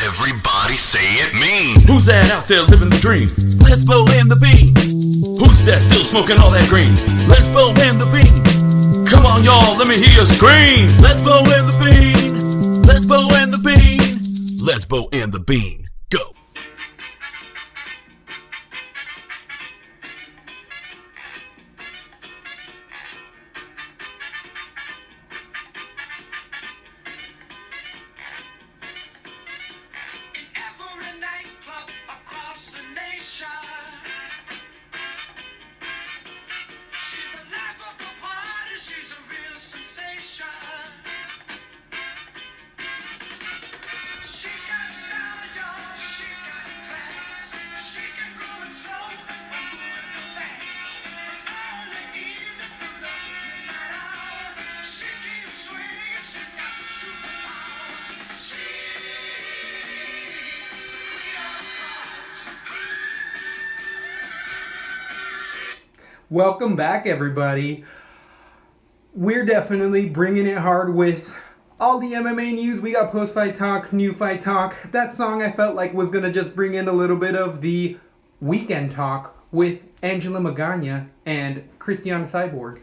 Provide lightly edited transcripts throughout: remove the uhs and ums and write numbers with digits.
Everybody say it mean. Who's that out there living the dream? Let's blow in the bean. Who's that still smoking all that green? Let's blow in the bean. Come on, y'all, let me hear you scream. Let's blow in the bean. Let's blow in the bean. Let's blow in the bean. Go. Welcome back, everybody. We're definitely bringing it hard with all the MMA news. We got post-fight talk, new fight talk. That song I felt like was going to just bring in a little bit of the weekend talk with Angela Magana and Christiana Cyborg.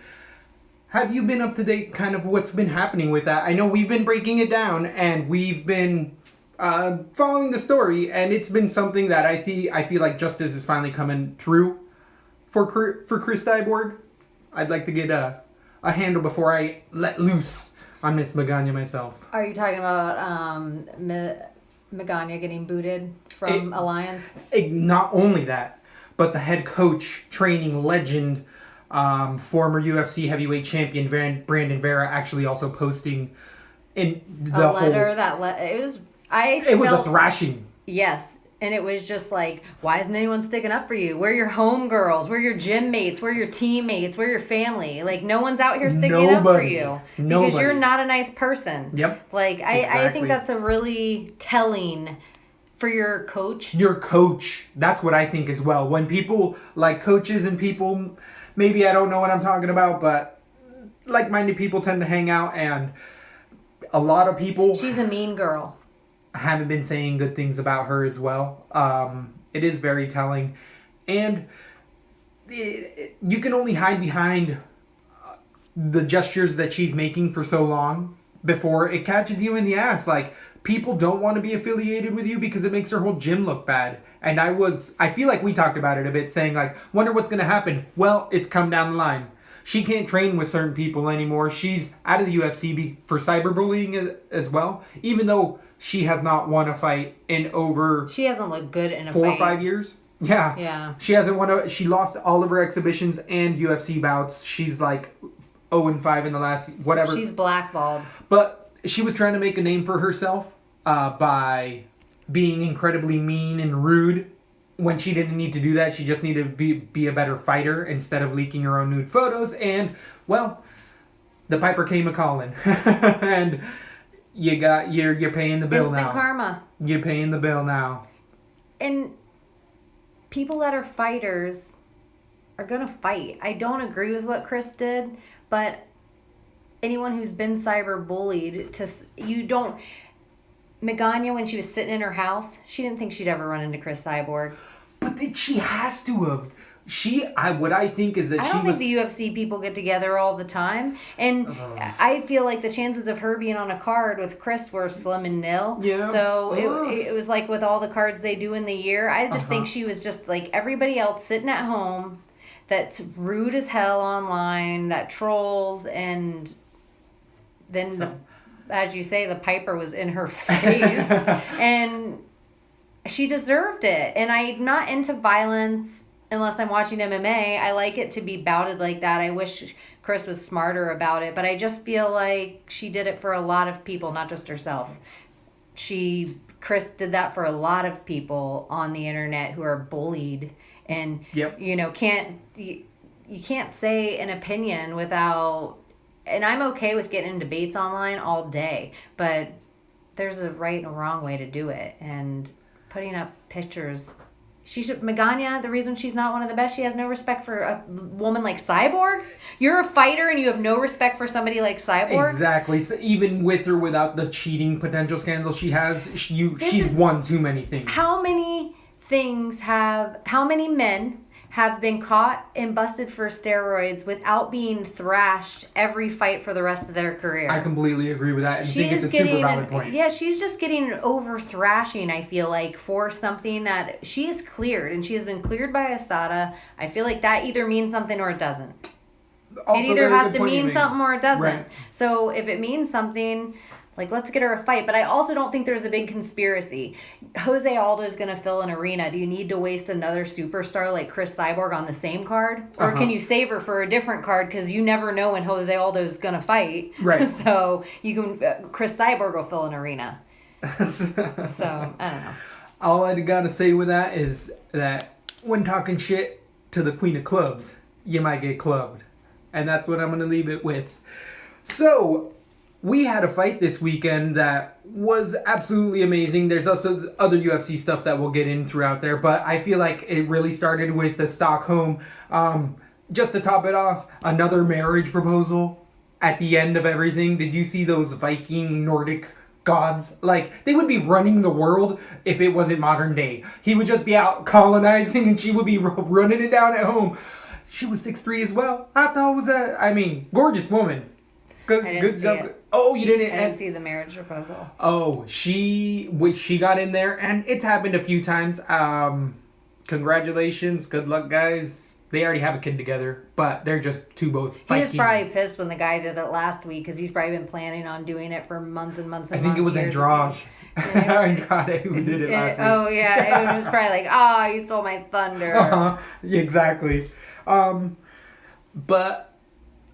Have you been up to date kind of what's been happening with that? I know we've been breaking it down and we've been following the story, and it's been something that I feel like justice is finally coming through for Chris Cyborg. I'd like to get a handle before I let loose on Miss Magana myself. Are you talking about Magana getting booted from Alliance? Not only that, but the head coach, training legend, former UFC heavyweight champion Brandon Vera actually also posting in the letter it was a thrashing. Yes. And it was just like, why isn't anyone sticking up for you? We're your homegirls. We're your gym mates. We're your teammates. We're your family. Like, no one's out here sticking up for you. Because you're not a nice person. Yep. Like, I think that's a really telling for your coach. Your coach. That's what I think as well. When people, like coaches and people, maybe I don't know what I'm talking about, but like-minded people tend to hang out, and a lot of people... She's a mean girl. Haven't been saying good things about her as well. It is very telling. And you can only hide behind the gestures that she's making for so long before it catches you in the ass. Like, people don't want to be affiliated with you because it makes her whole gym look bad. And I feel like we talked about it a bit, saying like, wonder what's going to happen. Well, it's come down the line. She can't train with certain people anymore. She's out of the UFC for cyberbullying as well, even though she has not won a fight in over... She hasn't looked good in a 4 fight. or 5 years. Yeah. Yeah. She hasn't won she lost all of her exhibitions and UFC bouts. She's like 0-5 in the last... whatever. She's blackballed. But she was trying to make a name for herself by being incredibly mean and rude when she didn't need to do that. She just needed to be a better fighter instead of leaking her own nude photos. And, well, the piper came a-calling. And... You're paying the bill now. Instant karma. You're paying the bill now. And people that are fighters are going to fight. I don't agree with what Chris did, but anyone who's been cyberbullied, Magana, when she was sitting in her house, she didn't think she'd ever run into Chris Cyborg. But then she has to have. What I think is that I don't think the UFC people get together all the time. And I feel like the chances of her being on a card with Chris were slim and nil. Yeah. So it was like with all the cards they do in the year, I just think she was just like everybody else sitting at home that's rude as hell online, that trolls, and then, as you say, the piper was in her face. And she deserved it. And I'm not into violence unless I'm watching MMA. I like it to be bouted like that. I wish Chris was smarter about it, but I just feel like she did it for a lot of people, not just herself. Chris did that for a lot of people on the internet who are bullied, and you can't say an opinion without. And I'm okay with getting in debates online all day, but there's a right and a wrong way to do it, and putting up pictures Magana, the reason she's not one of the best, she has no respect for a woman like Cyborg. You're a fighter and you have no respect for somebody like Cyborg. Exactly. So even with or without the cheating potential scandal she has, she's won too many things. How many men have been caught and busted for steroids without being thrashed every fight for the rest of their career? I completely agree with that and think it's a super valid point. Yeah, she's just getting an over thrashing, I feel like, for something that she is cleared, and she has been cleared by ASADA. I feel like that either means something or it doesn't. Also, it either very has good to point you mean made. something or it doesn't. Right. So if it means something, like, let's get her a fight. But I also don't think there's a big conspiracy. Jose Aldo is going to fill an arena. Do you need to waste another superstar like Chris Cyborg on the same card? Or can you save her for a different card? Because you never know when Jose Aldo is going to fight. Right. So you can Chris Cyborg will fill an arena. So, I don't know. All I gotta say with that is that when talking shit to the Queen of Clubs, you might get clubbed. And that's what I'm gonna leave it with. So, we had a fight this weekend that was absolutely amazing. There's also other UFC stuff that we'll get in throughout there, but I feel like it really started with the Stockholm. Just to top it off, another marriage proposal at the end of everything. Did you see those Viking Nordic gods? Like, they would be running the world if it wasn't modern day. He would just be out colonizing and she would be running it down at home. She was 6'3" as well. I thought it was gorgeous woman. Good job. Oh, you didn't? I didn't see the marriage proposal. Oh, she got in there, and it's happened a few times. Congratulations. Good luck, guys. They already have a kid together, but they're just both fighting. He was probably pissed when the guy did it last week because he's probably been planning on doing it for months and months and months. I think it was Andrade. Andrade who did it last week. Oh, yeah. It was probably like, you stole my thunder. Exactly. But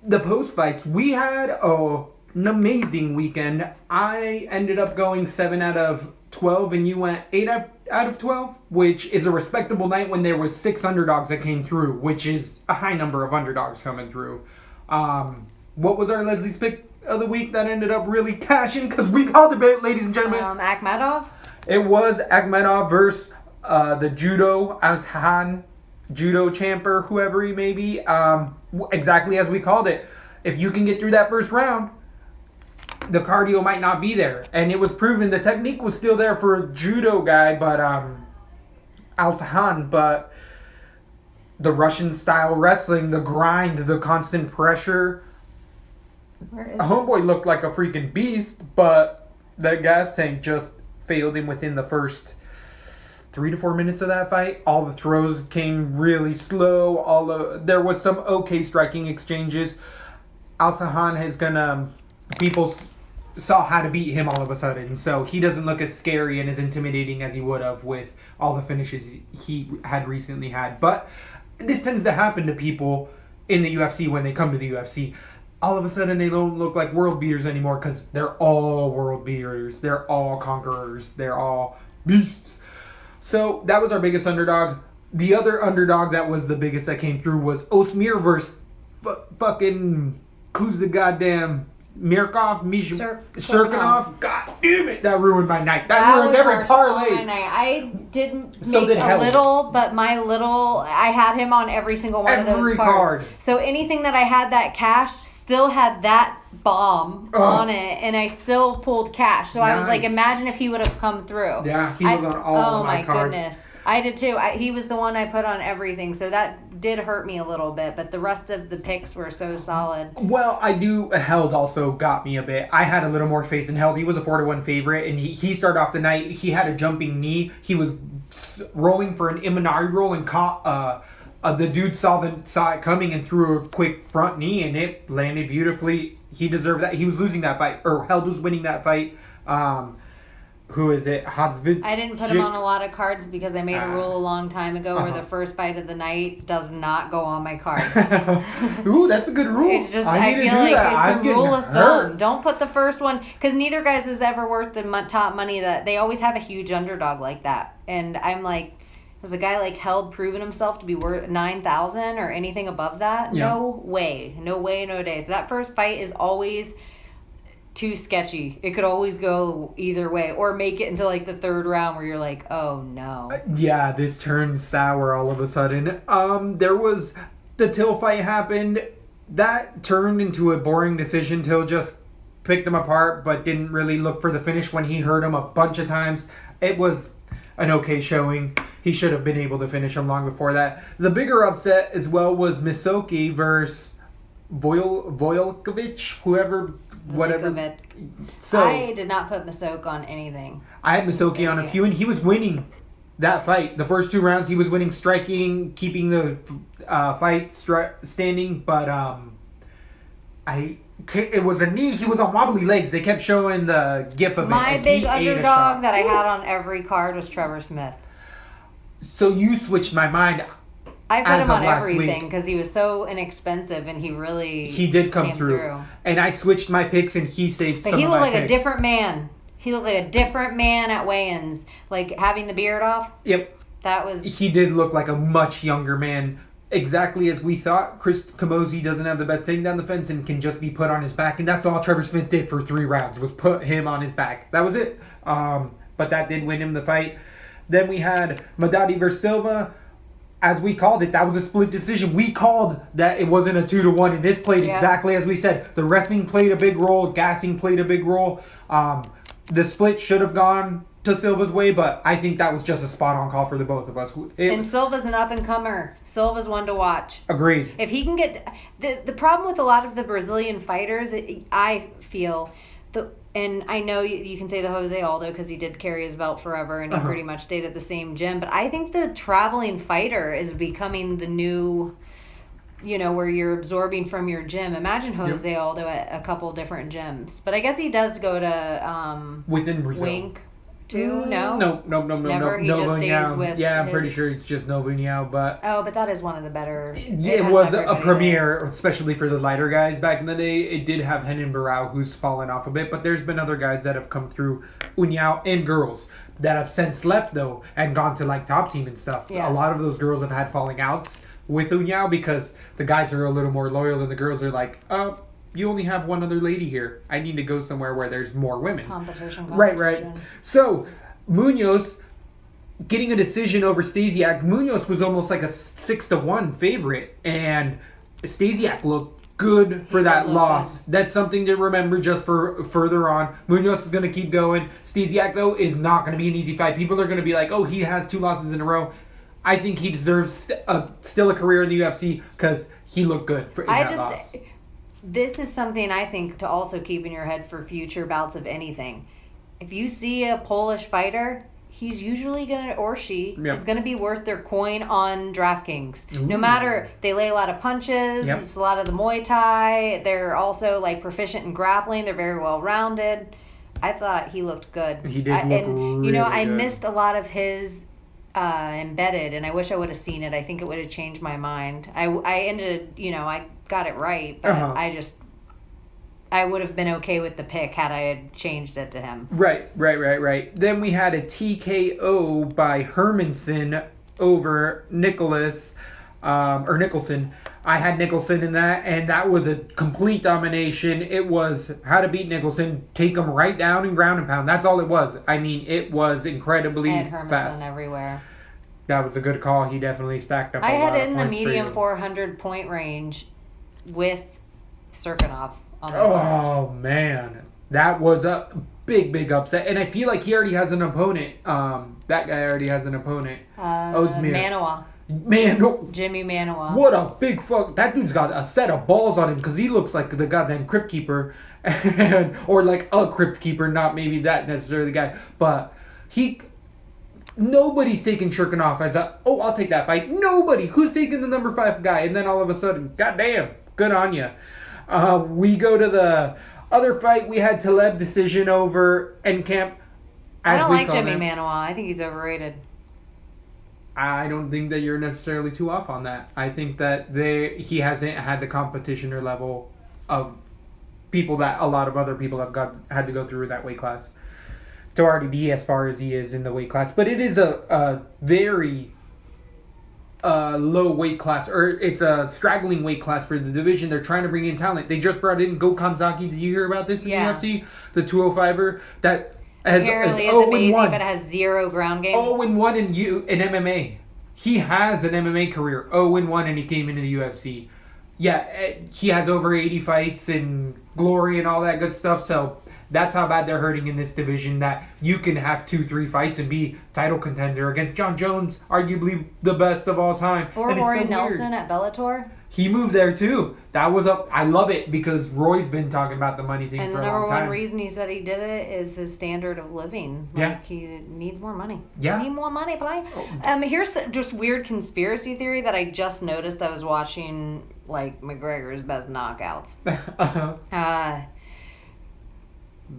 the post-fights, we had an amazing weekend. I ended up going 7 out of 12, and you went 8 out of 12, which is a respectable night when there was 6 underdogs that came through, which is a high number of underdogs coming through. What was our Leslie's pick of the week that ended up really cashing? Because we called the it, ladies and gentlemen. Akhmedov? It was Akhmedov versus the Judo Azhan judo champer, whoever he may be. Exactly as we called it. If you can get through that first round, the cardio might not be there. And it was proven the technique was still there for a judo guy, but Al-Sahan, but the Russian style wrestling, the grind, the constant pressure. Homeboy looked like a freaking beast, but that gas tank just failed him within the first 3 to 4 minutes of that fight. All the throws came really slow. There was some okay striking exchanges. Al-Sahan is gonna... People saw how to beat him all of a sudden, so he doesn't look as scary and as intimidating as he would have with all the finishes he had recently had. But this tends to happen to people in the UFC when they come to the UFC. All of a sudden they don't look like world beaters anymore because they're all world beaters. They're all conquerors. They're all beasts. So that was our biggest underdog. The other underdog that was the biggest that came through was Osmir versus fucking... Who's the goddamn... Mirkov? Serkinov? God damn it! That ruined my night. That ruined every parlay. I didn't make a little, but my little... I had him on every single one of those cards. So anything that I had that cashed still had that bomb on it, and I still pulled cash. So I was like, imagine if he would have come through. Yeah, he was on all of my cards. Oh my goodness. I did too. He was the one I put on everything, so that did hurt me a little bit, but the rest of the picks were so solid. Well, Held also got me a bit. I had a little more faith in Held. He was a 4-1 favorite, and he started off the night, he had a jumping knee. He was rolling for an Imanari roll and caught, the dude saw it coming and threw a quick front knee, and it landed beautifully. He deserved that. He was losing that fight, or Held was winning that fight. Who is it? I didn't put him on a lot of cards because I made a rule a long time ago where the first fight of the night does not go on my cards. Ooh, that's a good rule. It's just, I feel like it's a rule of thumb. Don't put the first one, because neither guy's is ever worth the top money. That they always have a huge underdog like that. And I'm like, has a guy like Held proven himself to be worth 9,000 or anything above that? Yeah. No way. No way, no day. So that first fight is always... too sketchy. It could always go either way, or make it into like the third round where you're like, oh no. Yeah, this turned sour all of a sudden. There was the Till fight happened. That turned into a boring decision. Till just picked him apart, but didn't really look for the finish when he hurt him a bunch of times. It was an okay showing. He should have been able to finish him long before that. The bigger upset as well was Misoki versus Vojelkovic, whoever, whatever. Milikovic. So I did not put Masoke on anything. I had Misoki on a few, and he was winning that fight. The first 2 rounds, he was winning, striking, keeping the fight standing. But it was a knee. He was on wobbly legs. They kept showing the gif of it. My and big he ate a underdog shot. that I had on every card was Trevor Smith. So you switched my mind. I put As him of on last everything week. because he was so inexpensive and He did come came through. And I switched my picks, and he saved But some he of looked my like a picks. different man. He looked like a different man at weigh-ins. Like having the beard off. Yep. That was... He did look like a much younger man. Exactly as we thought. Chris Camozzi doesn't have the best takedown defense and can just be put on his back. And that's all Trevor Smith did for 3 rounds, was put him on his back. That was it. But that did win him the fight. Then we had Madadi versus Silva. As we called it, that was a split decision. We called that it wasn't a 2-1, and this played exactly as we said. The wrestling played a big role. Gassing played a big role. The split should have gone to Silva's way, but I think that was just a spot-on call for the both of us. And Silva's an up-and-comer. Silva's one to watch. Agreed. If he can get... The problem with a lot of the Brazilian fighters, I feel... And I know you can say the Jose Aldo because he did carry his belt forever and he pretty much stayed at the same gym. But I think the traveling fighter is becoming the new, where you're absorbing from your gym. Imagine Jose Aldo at a couple different gyms. But I guess he does go to within Brazil. Wink too. No? No. Never? He just stays with I'm pretty sure it's just Novo União, but... Oh, but that is one of the better... It was a premiere, especially for the lighter guys back in the day. It did have Henan Barao, who's fallen off a bit, but there's been other guys that have come through União, and girls that have since left, though, and gone to, top team and stuff. Yes. A lot of those girls have had falling outs with União because the guys are a little more loyal, and the girls are like, you only have one other lady here. I need to go somewhere where there's more women. Competition. Right. So, Munoz getting a decision over Stasiak. Munoz was almost like a 6-1 favorite, and Stasiak looked good for that loss. Good. That's something to remember just for further on. Munoz is going to keep going. Stasiak, though, is not going to be an easy fight. People are going to be like, oh, he has 2 losses in a row. I think he deserves still a career in the UFC because he looked good in that loss. This is something I think to also keep in your head for future bouts of anything. If you see a Polish fighter, he's usually is gonna be worth their coin on DraftKings. Ooh. No matter, they lay a lot of punches. Yep. It's a lot of the Muay Thai. They're also proficient in grappling. They're very well rounded. I thought he looked good. He did look really I good. missed a lot of his embedded, and I wish I would have seen it. I think it would have changed my mind. I got it right, but I would have been okay with the pick had I had changed it to him. Right. Then we had a TKO by Hermanson over Nicholson. I had Nicholson in that, and that was a complete domination. It was how to beat Nicholson, take him right down and ground and pound. That's all it was. I mean, it was incredibly I had Hermanson fast. everywhere. That was a good call. He definitely stacked up a lot of I points had in the medium for you. 400 point range with Serkinov on the cards. Oh, man. That was a big upset. And I feel like he already has an opponent. That guy already has an opponent. Ozdemir. Manawa. Jimmy Manawa. What a big fuck. That dude's got a set of balls on him because he looks like the goddamn Crypt Keeper. Or like a Crypt Keeper, not maybe that necessarily the guy. But nobody's taking Shirkinov as I'll take that fight. Nobody. Who's taking the number 5 guy? And then all of a sudden, goddamn, good on you. We go to the other fight. We had Taleb decision over Enkamp. I don't like Jimmy Manawa. I think he's overrated. I don't think that you're necessarily too off on that. I think that he hasn't had the competition or level of people that a lot of other people have had to go through that weight class to already be as far as he is in the weight class. But it is a very low weight class, or it's a straggling weight class for the division. They're trying to bring in talent. They just brought in Go Kanzaki. Did you hear about this in the UFC? The 205er that apparently is amazing, but has 0 ground game. 0-1 in MMA. He has an MMA career. 0-1, and he came into the UFC. Yeah, he has over 80 fights and glory and all that good stuff. So that's how bad they're hurting in this division, that you can have 2-3 fights and be title contender against John Jones, arguably the best of all time. Or Rory Nelson at Bellator. He moved there too. That was up. I love it because Roy's been talking about the money thing for a long time. And the number one reason he said he did it is his standard of living. Like, he needs more money. Yeah. Need more money, boy. Here's just weird conspiracy theory that I just noticed. I was watching, like, McGregor's best knockouts.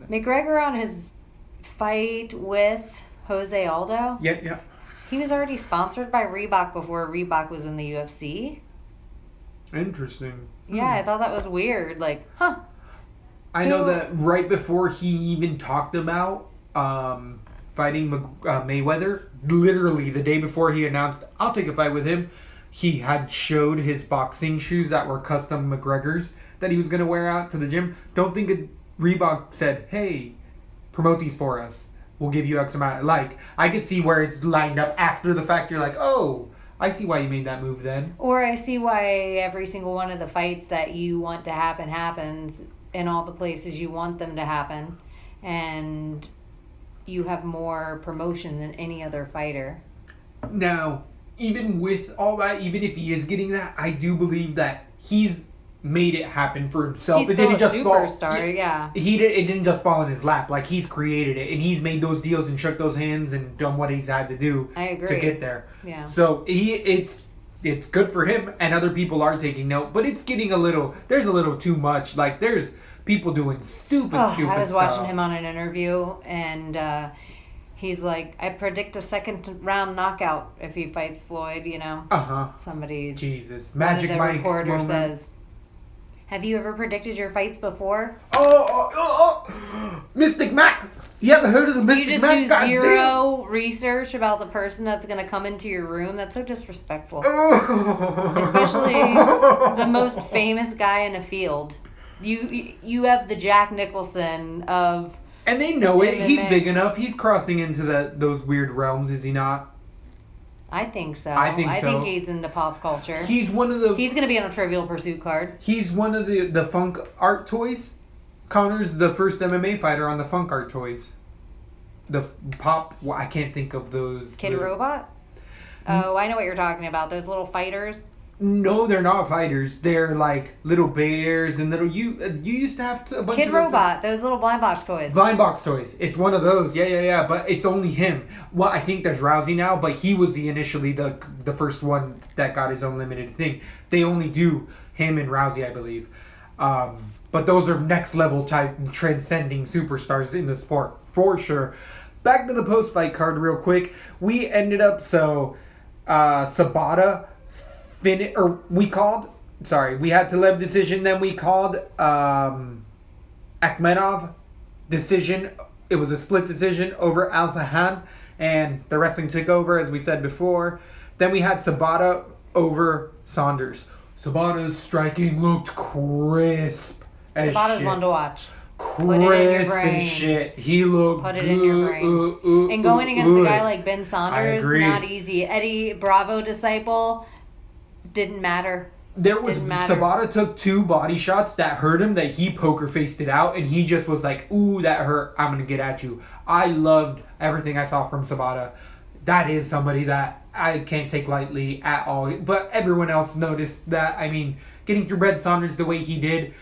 McGregor on his fight with Jose Aldo. Yeah. He was already sponsored by Reebok before Reebok was in the UFC. Interesting. Yeah, I thought that was weird. Like, huh. I know that right before he even talked about fighting Mayweather, literally the day before he announced, I'll take a fight with him, he had showed his boxing shoes that were custom McGregor's that he was going to wear out to the gym. Don't think Reebok said, hey, promote these for us. We'll give you X amount. Like, I could see where it's lined up after the fact. You're like, oh, I see why you made that move then. Or I see why every single one of the fights that you want to happen happens in all the places you want them to happen. And you have more promotion than any other fighter. Now, even with all that, even if he is getting that, I do believe that he's made it happen for himself. He's still a superstar, yeah. It didn't just fall in his lap. Like, he's created it, and he's made those deals and shook those hands and done what he's had to do to get there. Yeah. So it's good for him, and other people are taking note. But it's getting there's a little too much. Like, there's people doing stupid I was stuff. watching him on an interview, and he's like, I predict a second round knockout if he fights Floyd, you know. Somebody's Jesus. Magic Mike. One of the reporters says, have you ever predicted your fights before? Mystic Mac! You ever heard of the Mystic Mac? You just do zero research about the person that's going to come into your room. That's so disrespectful. Especially the most famous guy in a field. You have the Jack Nicholson of... And they know it. He's big enough. He's crossing into those weird realms, is he not? I think so. I think he's into pop culture. He's one of the... He's going to be on a Trivial Pursuit card. He's one of the Funk Art toys. Connor's the first MMA fighter on the Funk Art toys. The pop... Well, I can't think of those... Kid Robot? Oh, I know what you're talking about. Those little fighters. No, they're not fighters. They're like little bears and little... You used to have a bunch Kid of... Kid Robot. Those little blind box toys. Blind box toys. It's one of those. Yeah. But it's only him. Well, I think there's Rousey now, but he was initially the first one that got his own limited thing. They only do him and Rousey, I believe. But those are next level type transcending superstars in the sport, for sure. Back to the post-fight card real quick. We ended up, Sabata... we had Taleb decision, then we called Akhmedov decision. It was a split decision over Al-Sahan, and the wrestling took over, as we said before. Then we had Sabata over Saunders. Sabata's striking looked crisp as Sabata's shit. one to watch. Crisp as shit. He looked Put it good. in your brain. And going against a guy like Ben Saunders, I agree. not easy. Eddie Bravo disciple... Didn't matter. Sabata took 2 body shots that hurt him, that he poker faced it out, and he just was like, ooh, that hurt, I'm gonna get at you. I loved everything I saw from Sabata. That is somebody that I can't take lightly at all. But everyone else noticed that. I mean, getting through Ben Saunders the way he did,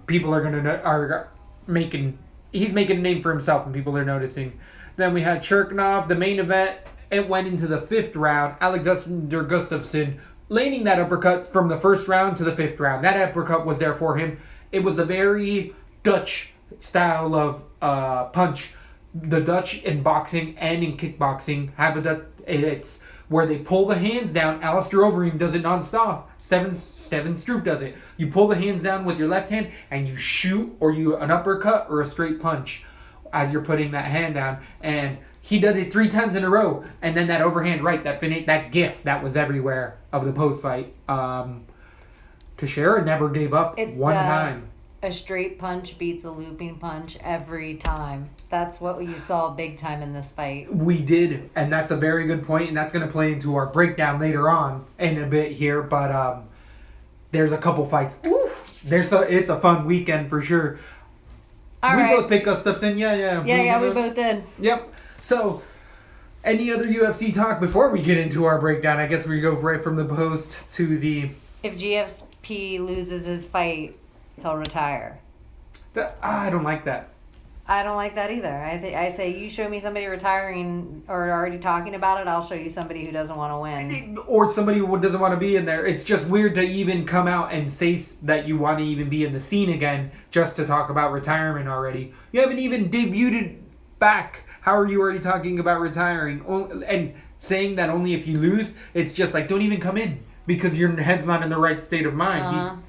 people are making a name for himself, and people are noticing. Then we had Cherkinov, the main event. It went into the 5th round. Alexander Gustafsson landing that uppercut from the 1st round to the 5th round. That uppercut was there for him. It was a very Dutch style of punch. The Dutch in boxing and in kickboxing have it's where they pull the hands down. Alistair Overeem does it nonstop. Steven Stroop does it. You pull the hands down with your left hand and you shoot, or you an uppercut or a straight punch. as you're putting that hand down. And he did it 3 times in a row. And then that overhand right, that gif that was everywhere of the post-fight. Teixeira never gave up one time. A straight punch beats a looping punch every time. That's what you saw big time in this fight. We did, and that's a very good point, and that's going to play into our breakdown later on in a bit here. But there's a couple fights. It's a fun weekend for sure. All we right. both picked us stuff in. Yeah, we both did. Yep. So, any other UFC talk before we get into our breakdown? I guess we go right from the post to the... If GSP loses his fight, he'll retire. I don't like that. I don't like that either. I say you show me somebody retiring or already talking about it, I'll show you somebody who doesn't want to win. Or somebody who doesn't want to be in there. It's just weird to even come out and say that you want to even be in the scene again just to talk about retirement already. You haven't even debuted back. How are you already talking about retiring? And saying that only if you lose, it's just like, don't even come in because your head's not in the right state of mind.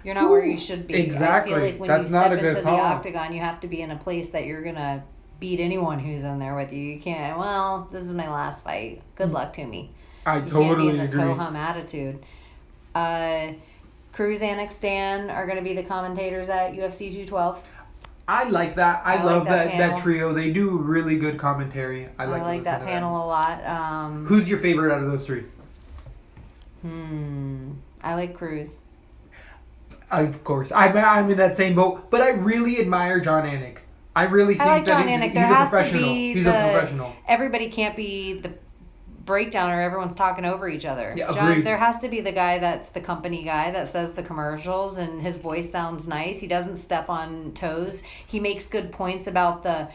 You're not where you should be. Exactly. I feel like when That's you not step a good into call. the octagon, you have to be in a place that you're going to beat anyone who's in there with you. You can't, well, this is my last fight. Good luck to me. I You totally can't be in this agree. ho-hum attitude. Cruz and Stan are going to be the commentators at UFC 212. I like that. I like love that that panel. trio. They do really good commentary. I like like that panel a lot. Who's your favorite out of those three? I like Cruz. Of course. I'm in that same boat. But I really admire John Anik. I really think I like John that Anik. he's There a has to professional. be He's a professional. Everybody can't be the breakdown or everyone's talking over each other. Yeah, John, agreed. there has to be the guy that's the company guy that says the commercials and his voice sounds nice. He doesn't step on toes. He makes good points about the,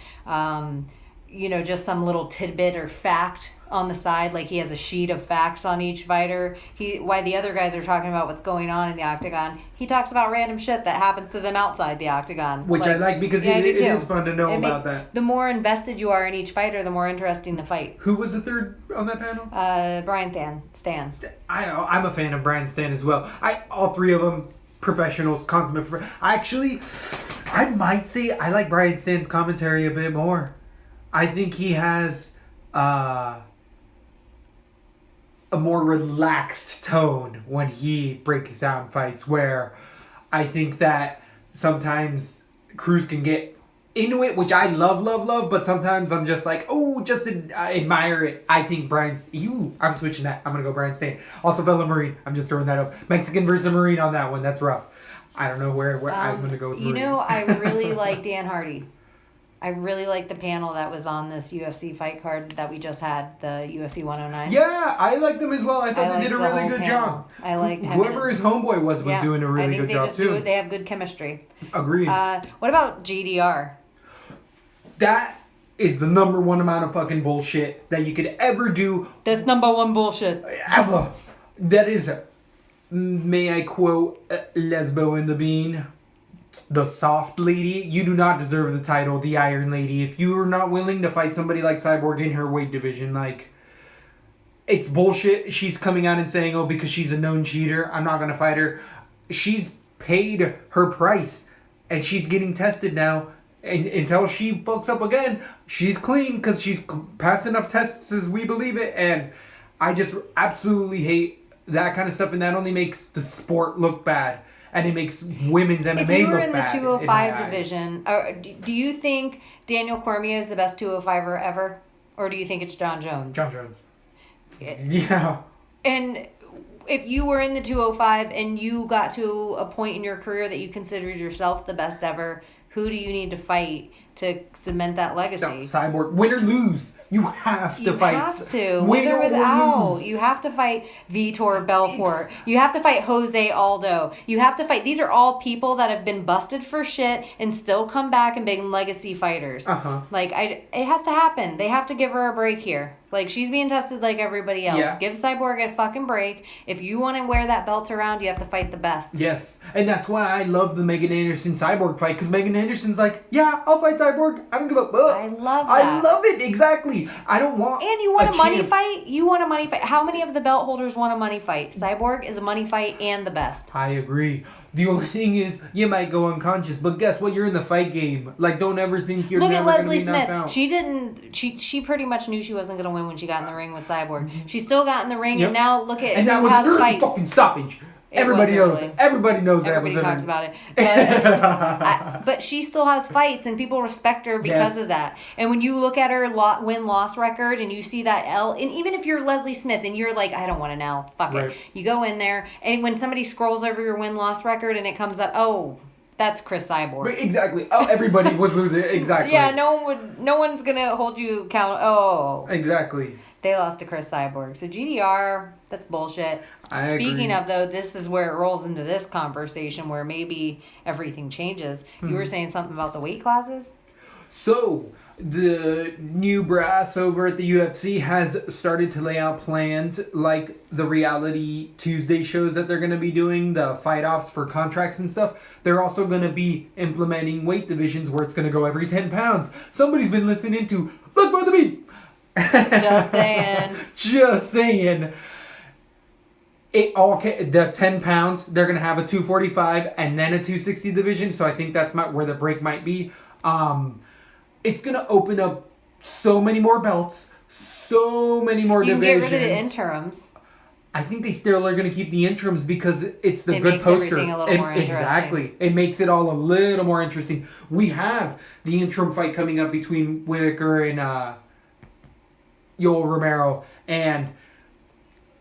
just some little tidbit or fact on the side, like he has a sheet of facts on each fighter. While the other guys are talking about what's going on in the octagon, he talks about random shit that happens to them outside the octagon. Which I like because it is fun to know about that. The more invested you are in each fighter, the more interesting the fight. Who was the third on that panel? Brian Stan. I'm a fan of Brian Stan as well. All three of them professionals, consummate. I might say I like Brian Stan's commentary a bit more. I think he has a more relaxed tone when he breaks down fights, where I think that sometimes Cruz can get into it, which I love, but sometimes I'm just like, admire it. I think I'm switching that. I'm going to go Brian Stan. Also fellow Marine. I'm just throwing that up. Mexican versus Marine on that one. That's rough. I don't know where I'm going to go with Marine. I really like Dan Hardy. I really like the panel that was on this UFC fight card that we just had, the UFC 109. Yeah, I like them as well. I thought they did a really good job. I liked him. Whoever his homeboy was doing a really good job too. They have good chemistry. Agreed. What about GDR? That is the number one amount of fucking bullshit that you could ever do. That's number one bullshit. Ever. That is, may I quote Lesbo and the Bean, the soft lady. You do not deserve the title, the Iron Lady. If you are not willing to fight somebody like Cyborg in her weight division, it's bullshit. She's coming out and saying, because she's a known cheater, I'm not going to fight her. She's paid her price, and she's getting tested now. And until she fucks up again, she's clean because she's passed enough tests as we believe it. And I just absolutely hate that kind of stuff, and that only makes the sport look bad. And it makes women's MMA look bad. If you were in the 205 division, do you think Daniel Cormier is the best 205er ever? Or do you think it's John Jones? John Jones. Yeah. And if you were in the 205 and you got to a point in your career that you considered yourself the best ever, who do you need to fight to cement that legacy? No, Cyborg. Win or lose. You have to fight. You have to. Win or or without. lose. You have to fight Vitor Belfort. You have to fight Jose Aldo. You have to fight. These are all people that have been busted for shit and still come back and been legacy fighters. Uh-huh. It has to happen. They have to give her a break here. She's being tested like everybody else. Yeah. Give Cyborg a fucking break. If you want to wear that belt around, you have to fight the best. Yes. And that's why I love the Megan Anderson Cyborg fight, because Megan Anderson's like, yeah, I'll fight Cyborg? I don't give a fuck. I love I that. love it, exactly. I don't want And you want a money champ. fight? You want a money fight? How many of the belt holders want a money fight? Cyborg is a money fight and the best. I agree. The only thing is, you might go unconscious, but guess what? You're in the fight game. Like, don't ever think you're Look at never going to Leslie be knocked Smith. out. She didn't. She pretty much knew she wasn't going to win when she got in the ring with Cyborg. She still got in the ring, Yep. and now look at And that who was has an early fights. fucking stoppage. It Everybody wasn't knows. really. Everybody knows Everybody that was talks about it, but she still has fights, and people respect her because Yes. of that. And when you look at her win-loss record, and you see that L, and even if you're Leslie Smith and you're like, I don't want an L, fuck Right. it. You go in there, and when somebody scrolls over your win-loss record, and it comes up, oh, that's Chris Cyborg. But exactly. Oh, everybody was losing. Exactly. Yeah, no one's gonna hold you account. Oh, Exactly. they lost to Chris Cyborg. So GDR, that's bullshit. I Speaking agree. of though, this is where it rolls into this conversation where maybe everything changes. You were saying something about the weight classes? So, the new brass over at the UFC has started to lay out plans like the reality Tuesday shows that they're going to be doing, the fight-offs for contracts and stuff. They're also going to be implementing weight divisions where it's going to go every 10 pounds. Somebody's been listening to Let's Burn the Beat. Just saying. Just saying. The 10 pounds, they're going to have a 245 and then a 260 division. So I think that's where the break might be. It's going to open up so many more belts, so many more You can divisions. get rid of the interims. I think they still are going to keep the interims because it's the It good makes poster. everything a little more interesting. Exactly. It makes it all a little more interesting. We have the interim fight coming up between Whitaker and Yoel Romero, and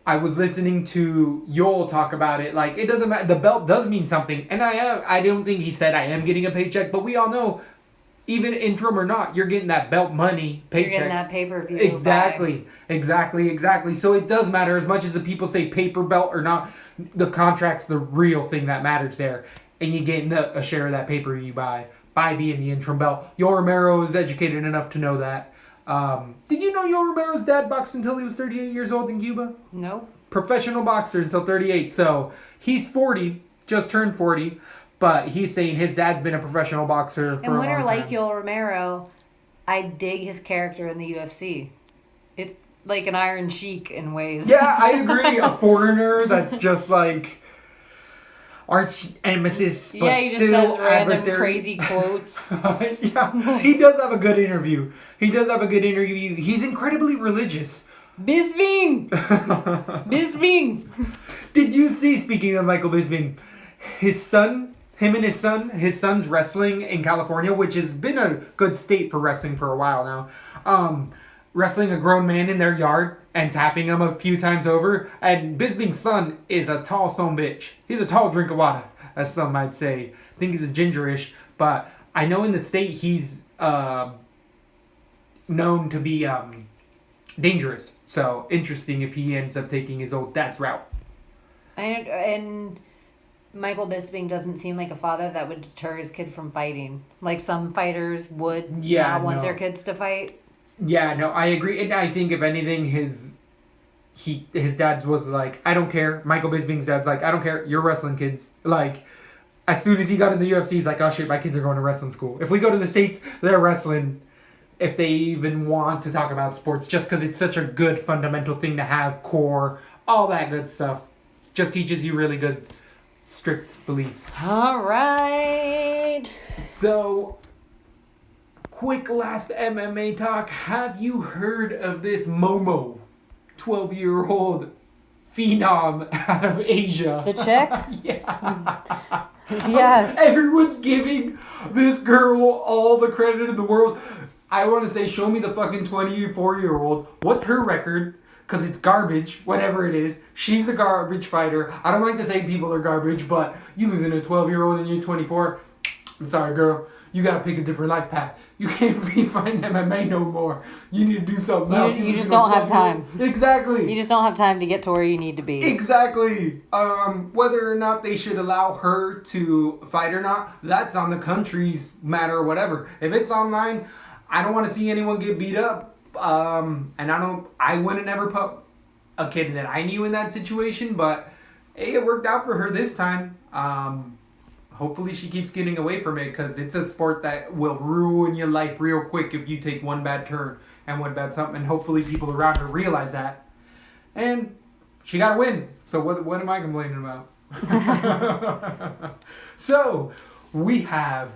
I was listening to Yoel talk about it. Like, it doesn't matter. The belt does mean something, and I don't think he said I am getting a paycheck, but we all know, even interim or not, you're getting that belt money paycheck. You're getting that pay-per-view. Exactly. So it does matter as much as the people say paper belt or not. The contract's the real thing that matters there, and you get a share of that pay-per-view by being the interim belt. Yoel Romero is educated enough to know that. Did you know Yoel Romero's dad boxed until he was 38 years old in Cuba? No. Professional boxer until 38. So he's 40, just turned 40. But he's saying his dad's been a professional boxer for And a when long I time. like Yoel Romero, I dig his character in the UFC. It's like an Iron Sheik in ways. Yeah, I agree. A foreigner that's just like arch nemesis, but Yeah, he just still says random adversary. crazy quotes. Yeah, he does have a good interview. He's incredibly religious. Bisping! Bisping! Did you see, speaking of Michael Bisping, his son's wrestling in California, which has been a good state for wrestling for a while now. Wrestling a grown man in their yard and tapping him a few times over. And Bisping's son is a tall son bitch. He's a tall drink of water, as some might say. I think he's a gingerish, but I know in the state he's known to be dangerous. So interesting if he ends up taking his old dad's route. And Michael Bisping doesn't seem like a father that would deter his kid from fighting. Like some fighters would not want their kids to fight. Yeah, no, I agree. And I think if anything, his dad was like, I don't care. Michael Bisping's dad's like, I don't care. You're wrestling kids. Like, as soon as he got in the UFC, he's like, oh shit, my kids are going to wrestling school. If we go to the States, they're wrestling. If they even want to talk about sports, just because it's such a good fundamental thing to have, core, all that good stuff. Just teaches you really good, strict beliefs. All right. So, quick last MMA talk. Have you heard of this Momo, 12-year-old phenom out of Asia? The chick? Yeah. Yes. Everyone's giving this girl all the credit in the world. I want to say, show me the fucking 24-year-old. What's her record? Because it's garbage, whatever it is. She's a garbage fighter. I don't like to say people are garbage, but you losing a 12-year-old and you're 24. I'm sorry, girl. You gotta pick a different life path. You can't be fighting MMA no more. You need to do something else. You just don't have time. Exactly. You just don't have time to get to where you need to be. Exactly. Whether or not they should allow her to fight or not, that's on the country's matter or whatever. If it's online, I don't want to see anyone get beat up. And I wouldn't ever put a kid that I knew in that situation, but hey, it worked out for her this time. hopefully she keeps getting away from it, because it's a sport that will ruin your life real quick if you take one bad turn and one bad something. And hopefully people around her realize that. And she got to win. So what am I complaining about? So we have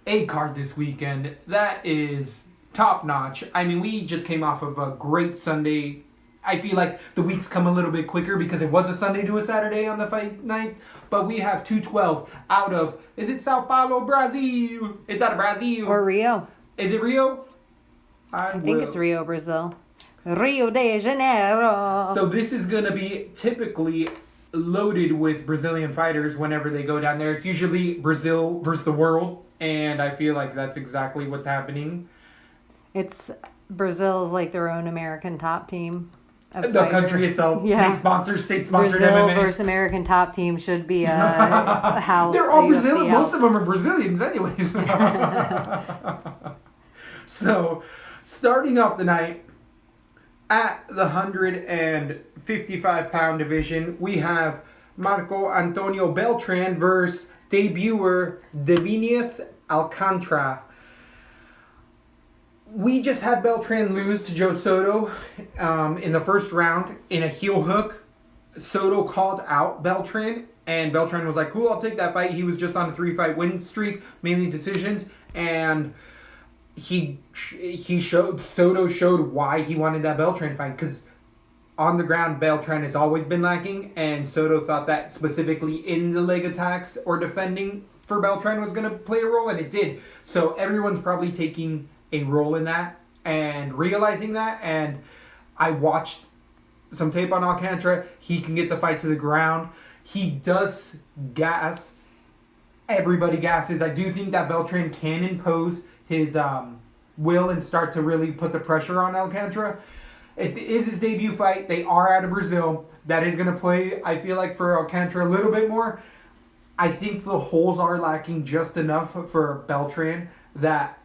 a card this weekend that is top notch. I mean, we just came off of a great Sunday. I feel like the weeks come a little bit quicker because it was a Sunday to a Saturday on the fight night. But we have 212 out of, is it Sao Paulo, Brazil? It's out of Brazil. Or Rio. Is it Rio? I think it's Rio, Brazil. Rio de Janeiro. So this is going to be typically loaded with Brazilian fighters whenever they go down there. It's usually Brazil versus the world. And I feel like that's exactly what's happening. It's Brazil's like their own American top team. The country itself. Yeah. They sponsor state-sponsored Brazil MMA. versus American top team should be a house. They're all UFC Brazilian. house. Most of them are Brazilians anyways. So, starting off the night, at the 155-pound division, we have Marco Antonio Beltran versus debuter Devinius Alcantara. We just had Beltran lose to Joe Soto in the first round in a heel hook. Soto called out Beltran, and Beltran was like, cool, I'll take that fight. He was just on a 3-fight win streak, mainly decisions, and Soto showed why he wanted that Beltran fight, because on the ground, Beltran has always been lacking, and Soto thought that specifically in the leg attacks or defending for Beltran was going to play a role, and it did. So everyone's probably taking a role in that and realizing that, and I watched some tape on Alcantara. He can get the fight to the ground. He does gas. Everybody gasses. I do think that Beltran can impose his will and start to really put the pressure on Alcantara. It is his debut fight. They are out of Brazil. That is going to play, I feel like, for Alcantara a little bit more. I think the holes are lacking just enough for Beltran that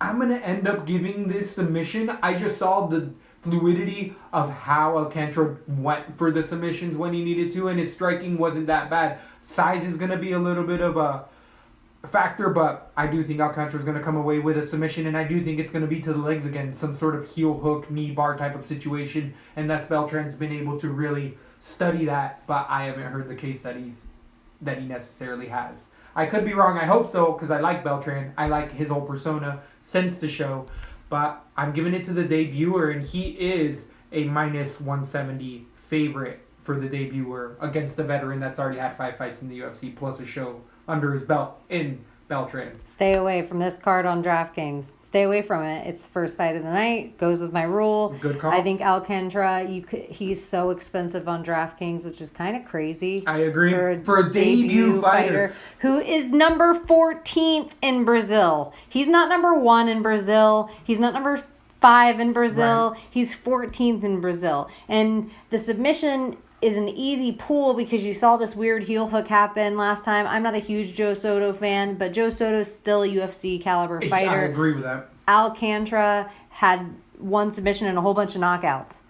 I'm going to end up giving this submission. I just saw the fluidity of how Alcantara went for the submissions when he needed to, and his striking wasn't that bad. Size is going to be a little bit of a factor, but I do think Alcantara is going to come away with a submission, and I do think it's going to be to the legs again, some sort of heel hook, knee bar type of situation, and that's Beltran's been able to really study that, but I haven't heard the case that he necessarily has. I could be wrong. I hope so, because I like Beltran. I like his whole persona since the show. But I'm giving it to the debuter, and he is a minus 170 favorite for the debuter against the veteran that's already had 5 fights in the UFC, plus a show under his belt in Beltran. Stay away from this card on DraftKings. Stay away from it. It's the first fight of the night. Goes with my rule. Good call. I think Alcantara, he's so expensive on DraftKings, which is kind of crazy. I agree. For a debut fighter who is number 14th in Brazil. He's not number 1 in Brazil. He's not number 5 in Brazil. Right. He's 14th in Brazil. And the submission is an easy pull because you saw this weird heel hook happen last time. I'm not a huge Joe Soto fan, but Joe Soto's still a UFC caliber fighter. I agree with that. Alcantara had one submission and a whole bunch of knockouts.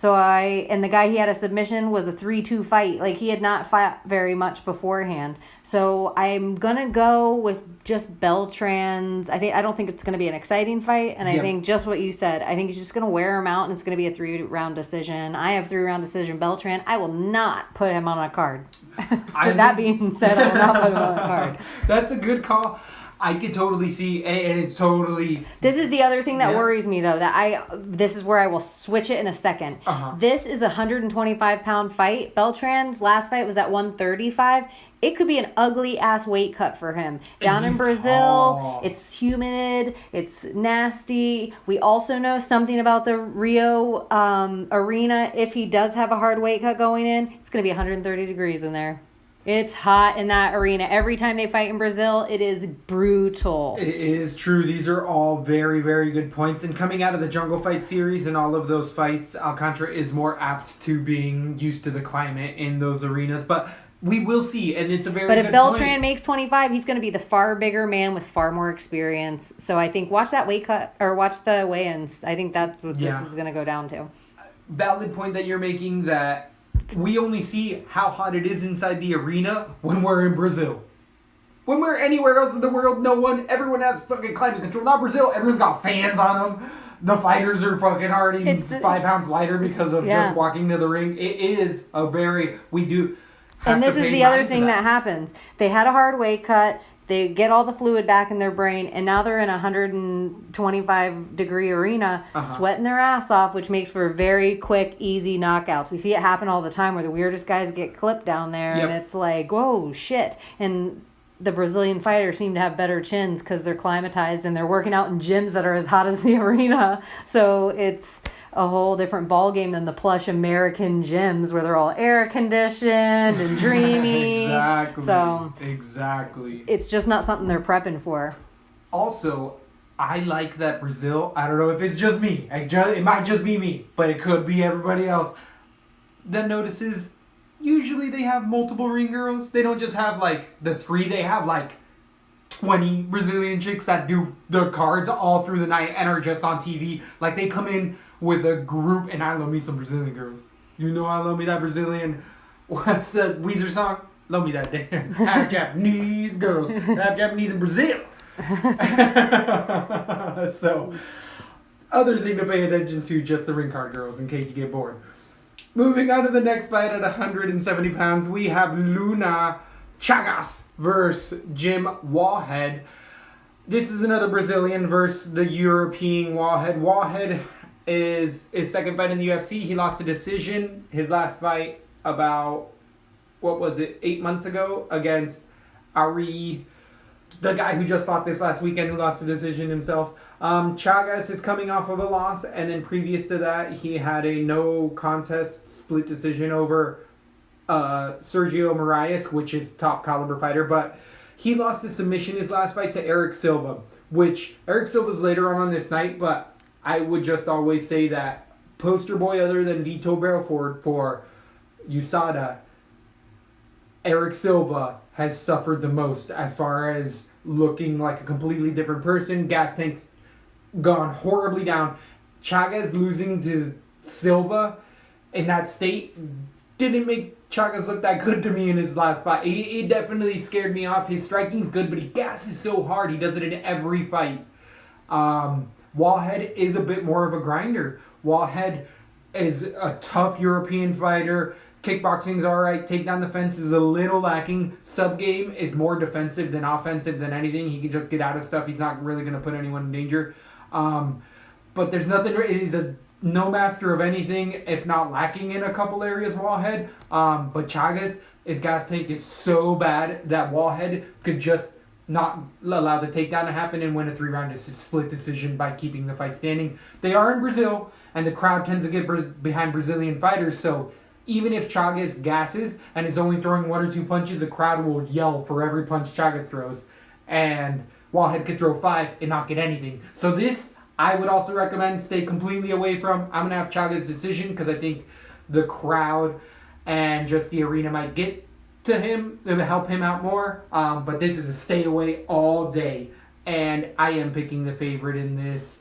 And the guy he had a submission was a 3-2 fight. Like, he had not fought very much beforehand. So I'm gonna go with just Beltran's. I don't think it's gonna be an exciting fight, and I think just what you said. I think he's just gonna wear him out, and it's gonna be a 3-round decision. I have 3-round decision Beltran. I will not put him on a card. That being said, I will not put him on a card. That's a good call. I could totally see, and it's totally... This is the other thing that worries me, though, this is where I will switch it in a second. Uh-huh. This is a 125-pound fight. Beltran's last fight was at 135. It could be an ugly-ass weight cut for him. Down in Brazil, tall. It's humid, it's nasty. We also know something about the Rio arena. If he does have a hard weight cut going in, it's going to be 130 degrees in there. It's hot in that arena. Every time they fight in Brazil, it is brutal. It is true. These are all very, very good points. And coming out of the Jungle Fight series and all of those fights, Alcantara is more apt to being used to the climate in those arenas. But we will see, and it's a very good point. But if Beltran makes 25, he's going to be the far bigger man with far more experience. So I think watch that weight cut, or watch the weigh-ins. I think that's what this is going to go down to. Valid point that you're making, that we only see how hot it is inside the arena when we're in Brazil. When we're anywhere else in the world, everyone has fucking climate control. Not Brazil, everyone's got fans on them. The fighters are fucking already 5 pounds lighter because of just walking to the ring. It is a very, we do have and this to is pay the other mind to thing that happens. They had a hard weight cut. They get all the fluid back in their brain, and now they're in a 125-degree arena, sweating their ass off, which makes for very quick, easy knockouts. We see it happen all the time where the weirdest guys get clipped down there, and it's like, whoa, shit. And the Brazilian fighters seem to have better chins because they're climatized and they're working out in gyms that are as hot as the arena. So it's a whole different ball game than the plush American gyms where they're all air conditioned and dreamy. Exactly. It's just not something they're prepping for. Also, I like that Brazil, I don't know if it's just me, it might just be me, but it could be everybody else, that notices usually they have multiple ring girls. They don't just have like the 3, they have like 20 Brazilian chicks that do the cards all through the night and are just on TV. Like they come in with a group, and I love me some Brazilian girls. You know I love me that Brazilian, what's the Weezer song? Love me that damn. Half Japanese girls, half Japanese in Brazil. So, other thing to pay attention to, just the ring card girls in case you get bored. Moving on to the next fight at 170 pounds, we have Luna Chagas versus Jim Wallhead. This is another Brazilian versus the European Wallhead. Wallhead is his second fight in the UFC. He lost a decision. His last fight about, 8 months ago against Ari, the guy who just fought this last weekend who lost the decision himself. Chagas is coming off of a loss, and then previous to that, he had a no contest split decision over Sergio Moraes, which is top caliber fighter, but he lost a submission his last fight to Eric Silva, which Eric Silva's later on this night, but I would just always say that poster boy other than Vitor Belfort for USADA, Eric Silva has suffered the most as far as looking like a completely different person. Gas tank's gone horribly down. Chagas losing to Silva in that state didn't make Chagas look that good to me in his last fight. He definitely scared me off. His striking's good, but he gasses so hard. He does it in every fight. Wallhead is a bit more of a grinder. Wallhead is a tough European fighter. Kickboxing's alright. Take down the fence is a little lacking. Sub-game is more defensive than offensive than anything. He can just get out of stuff. He's not really going to put anyone in danger. But there's nothing... He's a no master of anything, if not lacking in a couple areas, Wallhead. But Chagas, his gas tank is so bad that Wallhead could just not allow the takedown to happen and win a 3-round split decision by keeping the fight standing. They are in Brazil, and the crowd tends to get behind Brazilian fighters, so even if Chagas gasses and is only throwing 1 or 2 punches, the crowd will yell for every punch Chagas throws. And Wallhead could throw 5 and not get anything. So this, I would also recommend stay completely away from. I'm going to have Chagas' decision because I think the crowd and just the arena might get to him. It would help him out more. But this is a stay away all day. And I am picking the favorite in this.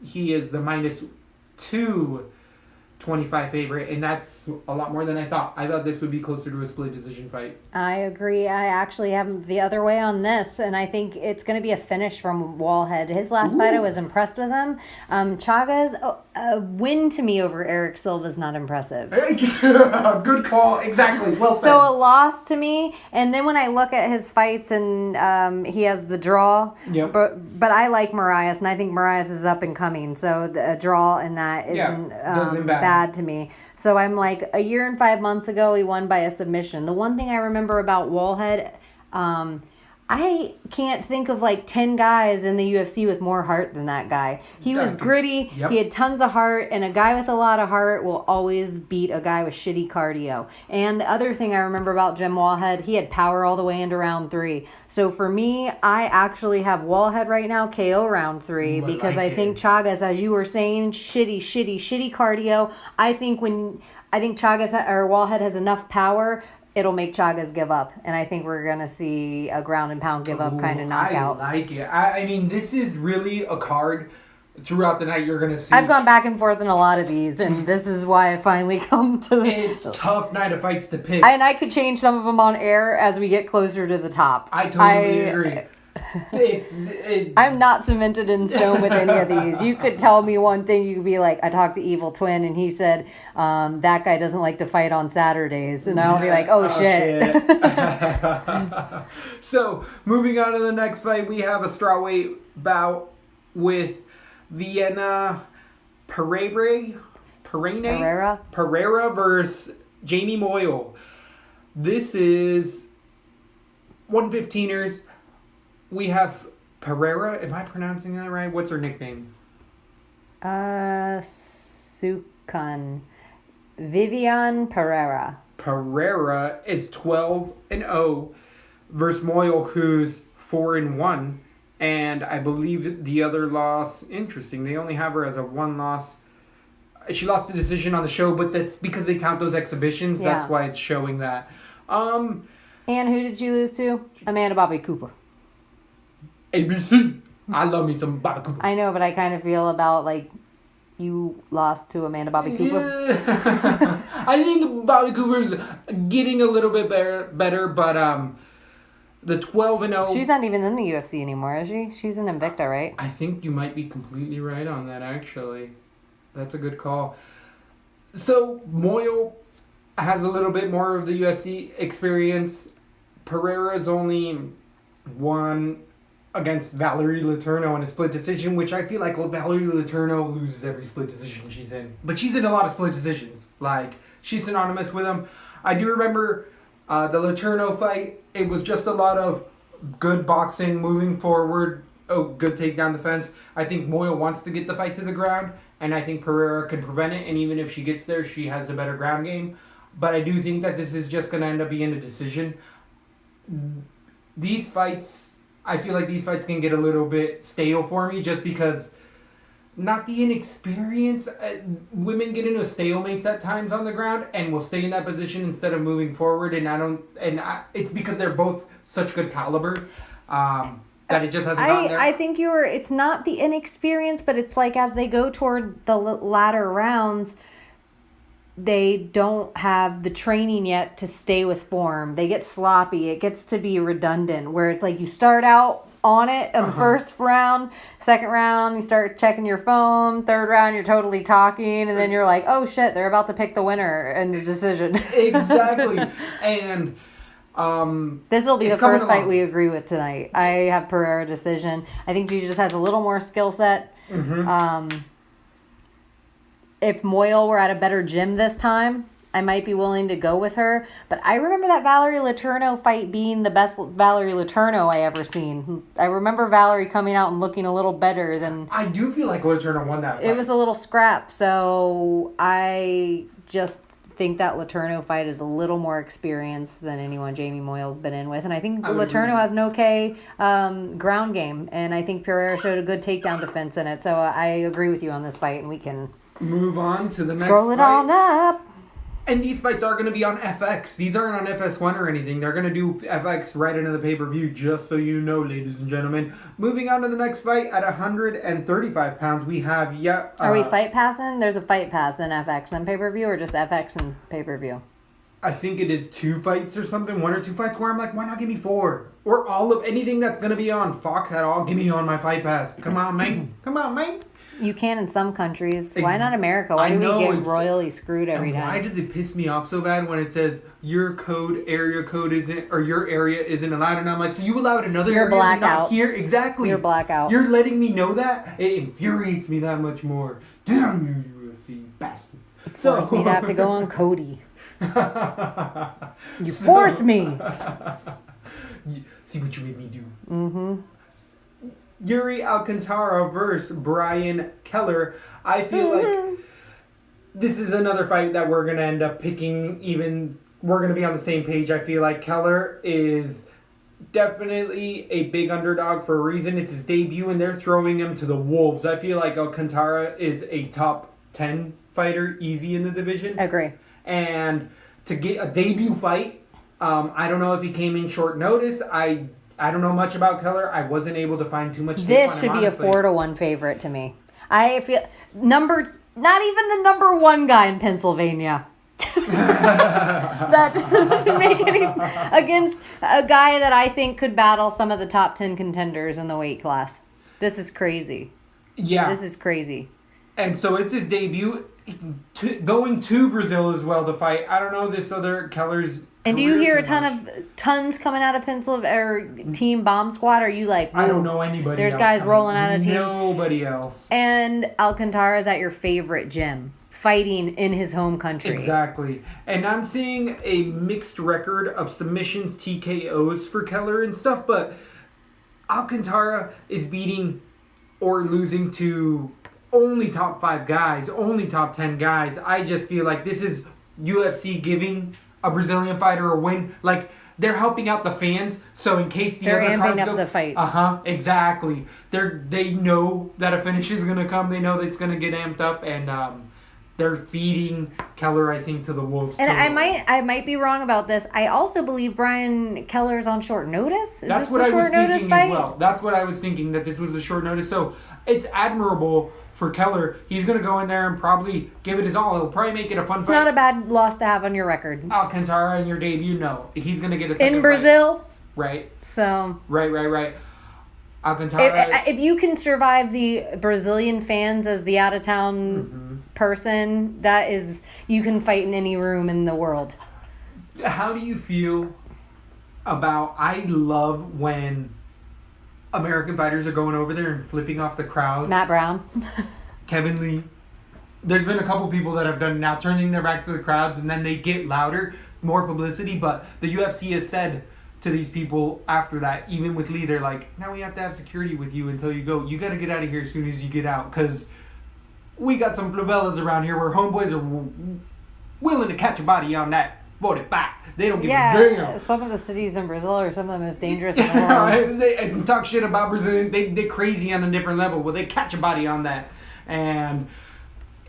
He is the -225 favorite, and that's a lot more than I thought. I thought this would be closer to a split decision fight. I agree. I actually have the other way on this, and I think it's going to be a finish from Wallhead. His last fight, I was impressed with him. Chagas, a win to me over Eric Silva is not impressive. Good call. Exactly. Well said. So a loss to me, and then when I look at his fights, and he has the draw, Yep. but I like Moraes, and I think Moraes is up and coming, so a draw in that isn't bad to me. So I'm like, a year and 5 months ago, he won by a submission. The one thing I remember about Wallhead, I can't think of like 10 guys in the UFC with more heart than that guy. He was gritty. Yep. He had tons of heart, and a guy with a lot of heart will always beat a guy with shitty cardio. And the other thing I remember about Jim Wallhead, he had power all the way into round 3. So for me, I actually have Wallhead right now KO round 3 because I think Chagas, as you were saying, shitty cardio. I think Chagas or Wallhead has enough power, it'll make Chagas give up. And I think we're going to see a ground and pound give up kind of knockout. I like it. I mean, this is really a card throughout the night you're going to see. I've gone back and forth in a lot of these, and this is why I finally come to the... It's a tough night of fights to pick. And I could change some of them on air as we get closer to the top. I totally agree. I'm not cemented in stone with any of these. You could tell me one thing. You could be like, I talked to Evil Twin, and he said that guy doesn't like to fight on Saturdays. And I'll be like, oh shit. So, moving on to the next fight, we have a strawweight bout with Vienna Pereira versus Jamie Moyle. This is 115ers. We have Pereira. Am I pronouncing that right? What's her nickname? Sukan. Vivian Pereira. Pereira is 12-0 versus Moyle, who's 4-1. And I believe the other loss, interesting, they only have her as a one loss. She lost a decision on the show, but that's because they count those exhibitions. Yeah. That's why it's showing that. And who did you lose to? Amanda Bobby Cooper. ABC. I love me some Bobby Cooper. I know, but I kind of feel about like you lost to Amanda Bobby Cooper. Yeah. I think Bobby Cooper's getting a little bit better, but the 12-0. She's not even in the UFC anymore, is she? She's in Invicta, right? I think you might be completely right on that, actually. That's a good call. So, Moyle has a little bit more of the UFC experience. Pereira's only won against Valerie Letourneau in a split decision, which I feel like Valerie Letourneau loses every split decision she's in. But she's in a lot of split decisions. Like, she's synonymous with them. I do remember the Letourneau fight. It was just a lot of good boxing, moving forward, good takedown defense. I think Moyle wants to get the fight to the ground, and I think Pereira can prevent it, and even if she gets there, she has a better ground game. But I do think that this is just going to end up being a decision. These fights, I feel like these fights can get a little bit stale for me just because not the inexperience. Women get into stalemates at times on the ground and will stay in that position instead of moving forward. It's because they're both such good caliber that it just hasn't gotten there. I think it's not the inexperience, but it's like as they go toward the latter rounds, they don't have the training yet to stay with form. They get sloppy. It gets to be redundant where it's like you start out on it in the first round, second round, you start checking your phone, third round, you're totally talking, and then you're like, oh shit, they're about to pick the winner in the decision. Exactly. And this will be the first fight we agree with tonight. I have Pereira decision. I think she just has a little more skill set. Mm-hmm. If Moyle were at a better gym this time, I might be willing to go with her. But I remember that Valerie Letourneau fight being the best Valerie Letourneau I ever seen. I remember Valerie coming out and looking a little better than... I do feel like Letourneau won that fight. It was a little scrap. So I just think that Letourneau fight is a little more experienced than anyone Jamie Moyle's been in with. And I think Letourneau has an okay ground game. And I think Pereira showed a good takedown defense in it. So I agree with you on this fight, and we can... move on to the next fight. Scroll it on up. And these fights are going to be on FX. These aren't on FS1 or anything. They're going to do FX right into the pay-per-view, just so you know, ladies and gentlemen. Moving on to the next fight, at 135 pounds, we have... Are we fight passing? There's a fight pass, then FX, then pay-per-view, or just FX and pay-per-view? I think it is 2 fights or something, 1 or 2 fights, where I'm like, why not give me 4? Or all of anything that's going to be on Fox at all, give me on my fight pass. Come on, man. Come on, man. You can in some countries. Why not America? Why do we get royally screwed every time? Why does it piss me off so bad when it says your area code isn't, or your area isn't allowed? And I'm like, so you allowed another area not here? Exactly. You're blackout. You're letting me know that? It infuriates me that much more. Damn you, UFC bastards. You forced me to have to go on Cody. You forced me. See what you made me do. Mm-hmm. Yuri Alcantara versus Brian Keller. I feel like this is another fight that we're going to end up picking. We're going to be on the same page. I feel like Keller is definitely a big underdog for a reason. It's his debut, and they're throwing him to the wolves. I feel like Alcantara is a top 10 fighter, easy in the division. Agree. And to get a debut fight, I don't know if he came in short notice. I don't know much about Keller. I wasn't able to find too much. This should be a 4-1 favorite to me. I feel not even the number one guy in Pennsylvania. That doesn't make any against a guy that I think could battle some of the top 10 contenders in the weight class. This is crazy. Yeah. This is crazy. And so it's his debut, going to Brazil as well to fight. I don't know this other Keller's. And do you hear tons coming out of Pennsylvania or Team Bomb Squad? Are you like, I don't know anybody. There's guys rolling out of team. Nobody else. And Alcantara's at your favorite gym, fighting in his home country. Exactly. And I'm seeing a mixed record of submissions, TKOs for Keller and stuff, but Alcantara is beating or losing to only top 5 guys, only top 10 guys. I just feel like this is UFC giving a Brazilian fighter a win. Like, they're helping out the fans, so in case the they're other cards amping up the fights. Exactly. They know that a finish is going to come. They know that it's going to get amped up, and they're feeding Keller, I think, to the wolves. And I might be wrong about this. I also believe Brian Keller's on short notice. That's what I was thinking as well. That's what I was thinking, that this was a short notice. So it's admirable for Keller. He's going to go in there and probably give it his all. He'll probably make it a fun fight. It's not a bad loss to have on your record. Alcantara in your debut, no. He's going to get a second in Brazil. Fight. Right. So. Right. Alcantara. If you can survive the Brazilian fans as the out-of-town person, that is, you can fight in any room in the world. How do you feel about, I love when American fighters are going over there and flipping off the crowd. Matt Brown. Kevin Lee. There's been a couple people that have done it now, turning their backs to the crowds, and then they get louder, more publicity, but the UFC has said to these people after that, even with Lee, they're like, now we have to have security with you until you go. You got to get out of here as soon as you get out, because we got some favelas around here where homeboys are willing to catch a body on that. Vote it back. They don't give a damn. Some of the cities in Brazil are some of the most dangerous in the world. They talk shit about Brazil. They're crazy on a different level. Well, they catch a body on that. And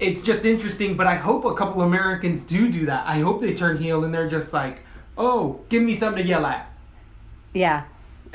it's just interesting, but I hope a couple Americans do that. I hope they turn heel and they're just like, oh, give me something to yell at. Yeah,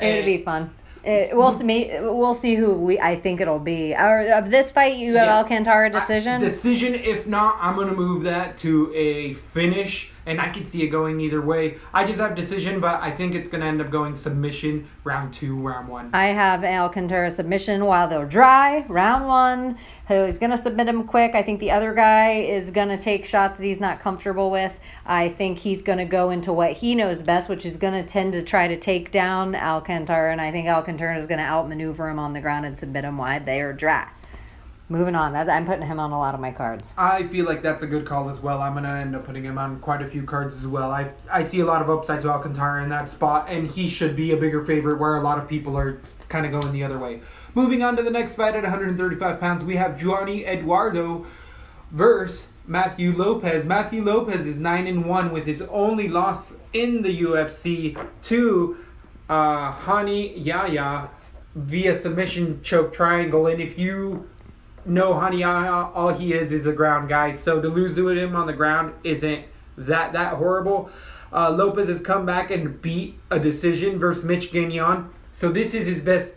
it'd be fun. We'll see who I think it'll be. Of this fight, you have Alcantara decision? Decision. If not, I'm going to move that to a finish. And I could see it going either way. I just have decision, but I think it's going to end up going submission, round 2, round 1. I have Alcantara submission while they're dry, round 1. He's going to submit him quick. I think the other guy is going to take shots that he's not comfortable with. I think he's going to go into what he knows best, which is going to tend to try to take down Alcantara. And I think Alcantara is going to outmaneuver him on the ground and submit him while they are dry. Moving on. I'm putting him on a lot of my cards. I feel like that's a good call as well. I'm going to end up putting him on quite a few cards as well. I see a lot of upside to Alcantara in that spot, and he should be a bigger favorite where a lot of people are kind of going the other way. Moving on to the next fight at 135 pounds, we have Johnny Eduardo versus Matthew Lopez. Matthew Lopez is 9-1 with his only loss in the UFC to Hani Yahya via submission choke triangle. And if you know Hani Yahya, all he is a ground guy. So to lose to him on the ground isn't that horrible. Lopez has come back and beat a decision versus Mitch Gagnon. So this is his best,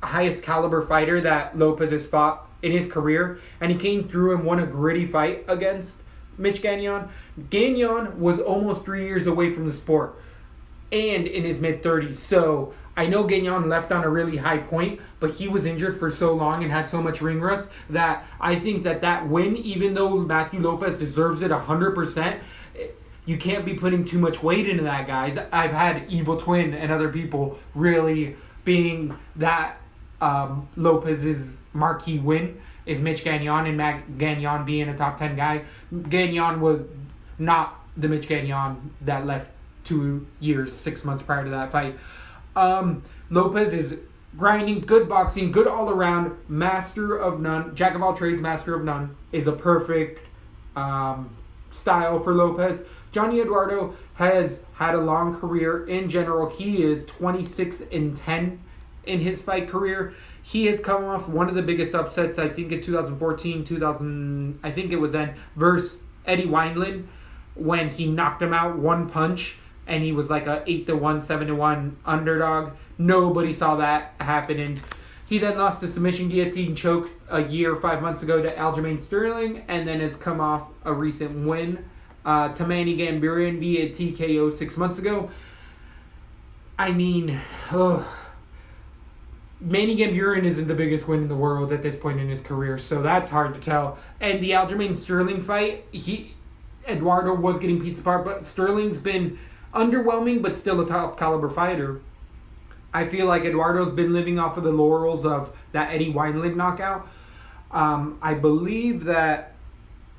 highest caliber fighter that Lopez has fought in his career. And he came through and won a gritty fight against Mitch Gagnon. Gagnon was almost 3 years away from the sport and in his mid-30s. So I know Gagnon left on a really high point, but he was injured for so long and had so much ring rust that I think that win, even though Matthew Lopez deserves it 100%, you can't be putting too much weight into that, guys. I've had Evil Twin and other people really being that Lopez's marquee win is Mitch Gagnon, and Gagnon being a top 10 guy. Gagnon was not the Mitch Gagnon that left 2 years, 6 months prior to that fight. Lopez is grinding, good boxing, good all around, master of none, jack of all trades, master of none, is a perfect style for Lopez. Johnny Eduardo has had a long career in general. He is 26-10 in his fight career. He has come off one of the biggest upsets, I think in 2014, I think it was then, versus Eddie Wineland, when he knocked him out one punch. And he was like a 8-1, 7-1 underdog. Nobody saw that happening. He then lost a submission guillotine choke a year, 5 months ago to Aljamain Sterling, and then has come off a recent win to Manny Gambarian via TKO 6 months ago. I mean, Manny Gambarian isn't the biggest win in the world at this point in his career, so that's hard to tell. And the Aljamain Sterling fight, Eduardo was getting pieced apart, but Sterling's been underwhelming, but still a top caliber fighter. I feel like Eduardo's been living off of the laurels of that Eddie Wineland knockout. I believe that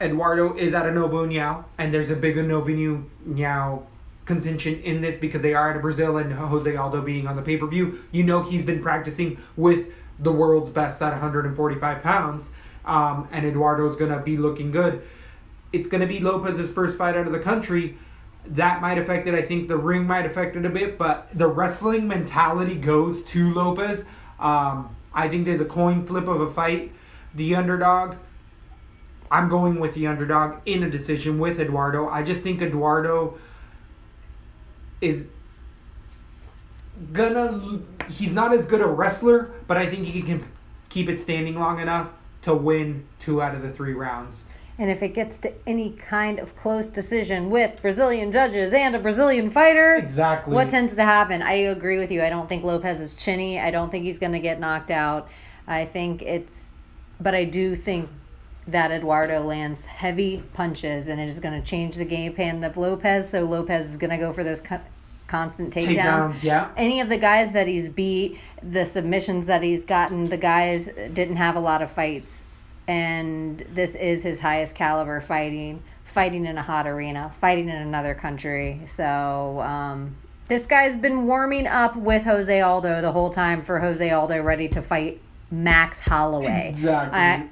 Eduardo is at a Novo União, and there's a big Novo União contention in this because they are out of Brazil, and Jose Aldo being on the pay-per-view. You know he's been practicing with the world's best at 145 pounds, and Eduardo's going to be looking good. It's going to be Lopez's first fight out of the country. That might affect it. I think the ring might affect it a bit, but the wrestling mentality goes to Lopez. I think there's a coin flip of a fight. The underdog, I'm going with the underdog in a decision with Eduardo. I just think Eduardo is he's not as good a wrestler, but I think he can keep it standing long enough to win 2 out of the 3 rounds. And if it gets to any kind of close decision with Brazilian judges and a Brazilian fighter, exactly what tends to happen? I agree with you. I don't think Lopez is chinny. I don't think he's going to get knocked out. But I do think that Eduardo lands heavy punches, and it is going to change the game plan of Lopez. So Lopez is going to go for those constant takedowns. Yeah. Any of the guys that he's beat, the submissions that he's gotten, the guys didn't have a lot of fights. And this is his highest caliber fighting in a hot arena, fighting in another country. So this guy's been warming up with Jose Aldo the whole time for Jose Aldo ready to fight Max Holloway. Exactly.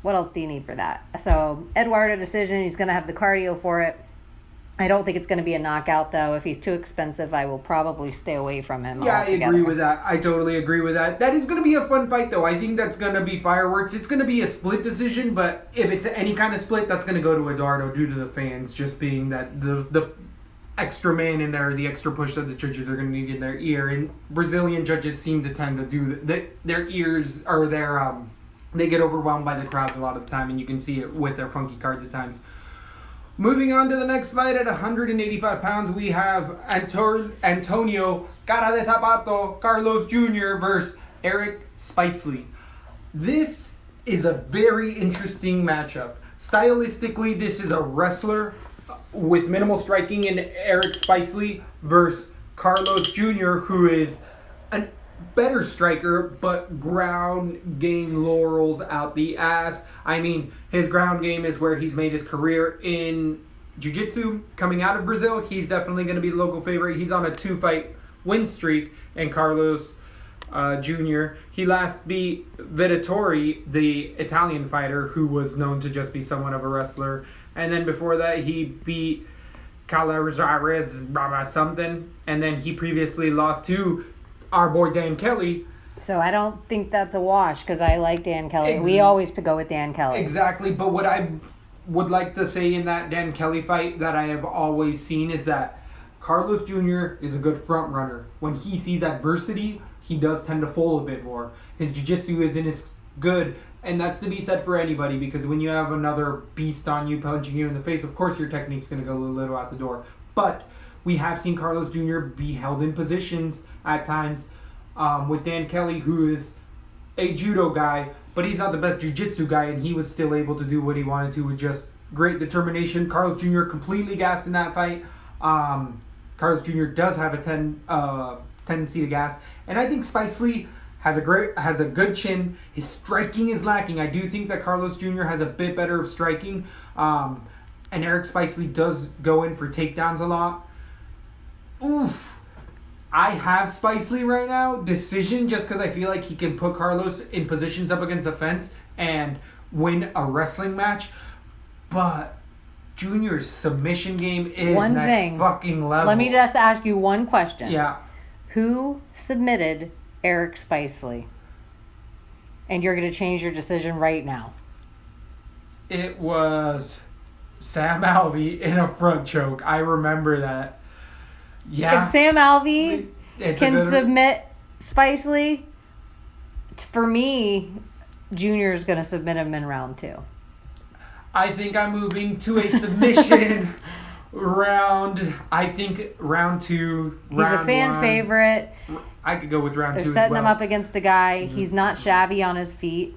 What else do you need for that? So Eduardo decision, he's going to have the cardio for it. I don't think it's going to be a knockout, though. If he's too expensive, I will probably stay away from him altogether. I agree with that. I totally agree with that. That is going to be a fun fight, though. I think that's going to be fireworks. It's going to be a split decision, but if it's any kind of split, that's going to go to Eduardo due to the fans just being that the extra man in there, the extra push that the judges are going to need in their ear. And Brazilian judges seem to tend to do their ears or they get overwhelmed by the crowds a lot of the time, and you can see it with their funky cards at times. Moving on to the next fight at 185 pounds, we have Antonio Cara de Zapato Carlos Jr. versus Eric Spicely. This is a very interesting matchup. Stylistically, this is a wrestler with minimal striking in Eric Spicely versus Carlos Jr., who is a better striker, but ground game laurels out the ass. I mean, his ground game is where he's made his career in jiu-jitsu. Coming out of Brazil, he's definitely going to be the local favorite. He's on a 2-fight win streak, and Carlos Jr., he last beat Vettori, the Italian fighter, who was known to just be somewhat of a wrestler. And then before that, he beat Calazares something, and then he previously lost to our boy Dan Kelly. So I don't think that's a wash because I like Dan Kelly. We always go with Dan Kelly. Exactly, but what I would like to say in that Dan Kelly fight that I have always seen is that Carlos Jr. is a good front runner. When he sees adversity, he does tend to fold a bit more. His jiu-jitsu isn't as good, and that's to be said for anybody because when you have another beast on you punching you in the face, of course your technique's going to go a little out the door. But we have seen Carlos Jr. be held in positions at times with Dan Kelly, who is a judo guy, but he's not the best jiu-jitsu guy, and he was still able to do what he wanted to with just great determination. Carlos Jr. completely gassed in that fight. Carlos Jr. does have a tendency to gas, and I think Spicely has a good chin. His striking is lacking. I do think that Carlos Jr. has a bit better of striking, and Eric Spicely does go in for takedowns a lot. Oof. I have Spicely right now. Decision, just because I feel like he can put Carlos in positions up against the fence and win a wrestling match. But Junior's submission game is next fucking level. Let me just ask you one question. Yeah. Who submitted Eric Spicely? And you're going to change your decision right now. It was Sam Alvey in a front choke. I remember that. Yeah. If Sam Alvey can submit Spicely, For me, Junior's going to submit him in round 2. I think I'm moving to a submission round. I think round 2. He's a fan favorite. I could go with round 2 They're as setting well. him up against a guy. He's not shabby on his feet.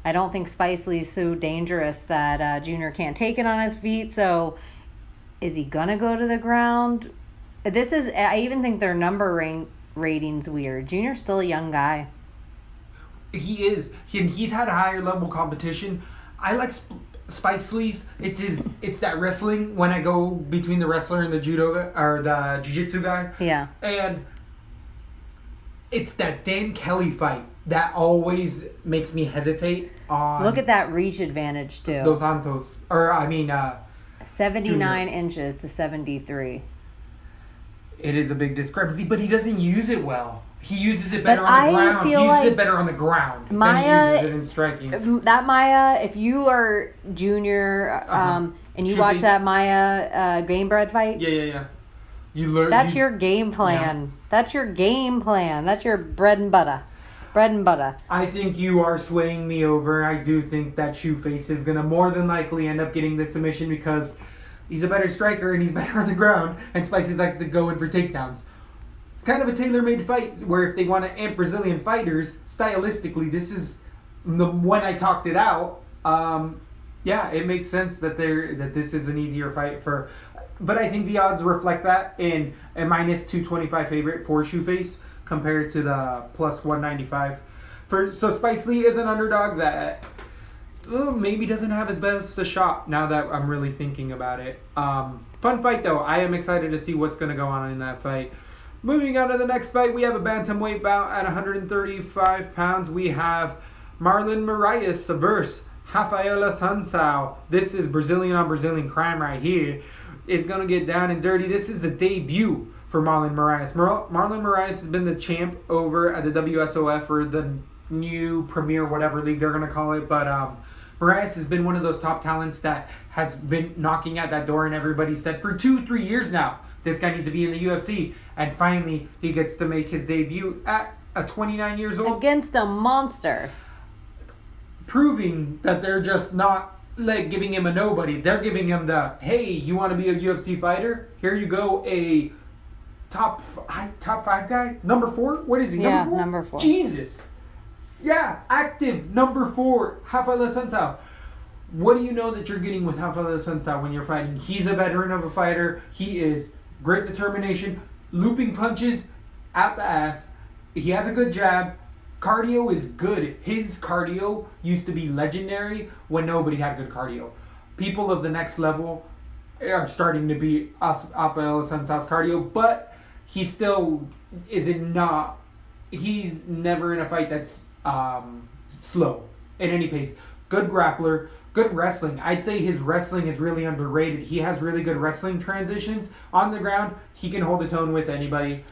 I don't think Spike Lee's so dangerous that Junior can't take it on his feet. So, is he gonna go to the ground? I even think their number rating's weird. Junior's still a young guy. He is. He's had a higher level competition. I like Spike Lee's. It's that wrestling when I go between the wrestler and the judo or the jiu-jitsu guy. Yeah. And it's that Dan Kelly fight that always makes me hesitate on. Look at that reach advantage too. Dos Santos, 79 Junior. inches to 73. It is a big discrepancy, but he doesn't use it well. He uses it better But on the I ground. He feel uses like it better on the ground Maya- than he uses it in striking. That Maya, if you are Junior and you watch that Maya Gamebred fight, Yeah. You learn. that's your game plan. Yeah. That's your game plan. That's your bread and butter. I think you are swaying me over. I do think that Shoeface is going to more than likely end up getting the submission because he's a better striker and he's better on the ground, and Spicy's like to go in for takedowns. It's kind of a tailor-made fight where if they want to amp Brazilian fighters, stylistically, this is when I talked it out. Yeah, it makes sense that this is an easier fight for. But I think the odds reflect that in a minus 225 favorite for Shoeface compared to the plus 195. So Spike Lee is an underdog that maybe doesn't have his best a shot now that I'm really thinking about it. Fun fight though. I am excited to see what's going to go on in that fight. Moving on to the next fight, we have a bantamweight bout at 135 pounds. We have Marlon Moraes versus Rafaela Sunsao. This is Brazilian on Brazilian crime right here. It's going to get down and dirty. This is the debut for Marlon Moraes. Marlon Moraes has been the champ over at the WSOF or the new Premier whatever league they're going to call it. But Moraes has been one of those top talents that has been knocking at that door, and everybody said for 2-3 years now, this guy needs to be in the UFC. And finally, he gets to make his debut at 29 years old. Against a monster. Proving that they're just not like giving him a nobody. They're giving him the, hey, you want to be a UFC fighter? Here you go, a top 5 guy? Number 4? What is he, Yeah, number 4? number 4. Jesus. Yeah, active, number 4, Rafaela Sunsao. What do you know that you're getting with Rafaela Sunsao when you're fighting? He's a veteran of a fighter. He is great determination, looping punches out the ass. He has a good jab. Cardio is good. His cardio used to be legendary when nobody had good cardio. People of the next level are starting to be Rafaela Sunsao's cardio, but he still not. He's never in a fight that's slow in any pace. Good grappler, good wrestling. I'd say his wrestling is really underrated. He has really good wrestling transitions on the ground. He can hold his own with anybody.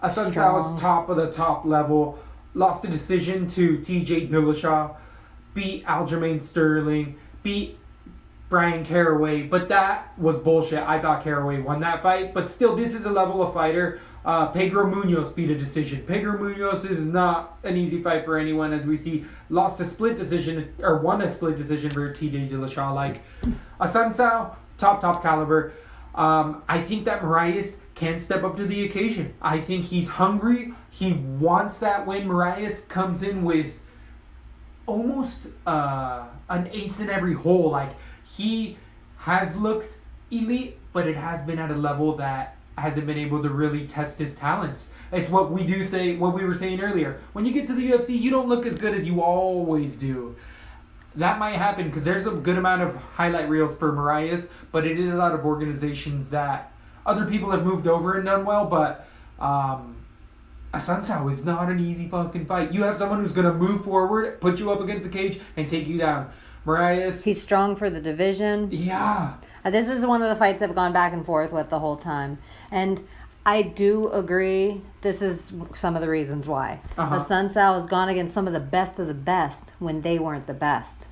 Sunsao is top of the top level. Lost a decision to TJ Dillashaw. Beat Aljamain Sterling. Beat Brian Caraway. But that was bullshit. I thought Caraway won that fight. But still, this is a level of fighter. Pedro Munoz beat a decision. Pedro Munoz is not an easy fight for anyone, as we see. Lost a split decision, or won a split decision for TJ Dillashaw. Like, Sunsao, top caliber. I think that Moraes can step up to the occasion. I think he's hungry. He wants that win. Moraes comes in with almost an ace in every hole. Like, he has looked elite, but it has been at a level that hasn't been able to really test his talents. It's what we were saying earlier. When you get to the UFC, you don't look as good as you always do. That might happen because there's a good amount of highlight reels for Moraes, but it is a lot of organizations that other people have moved over and done well, but Sunsao is not an easy fucking fight. You have someone who's going to move forward, put you up against the cage, and take you down. Moraes. He's strong for the division. Yeah. This is one of the fights I've gone back and forth with the whole time. And I do agree, this is some of the reasons why. Sunsao has gone against some of the best when they weren't the best.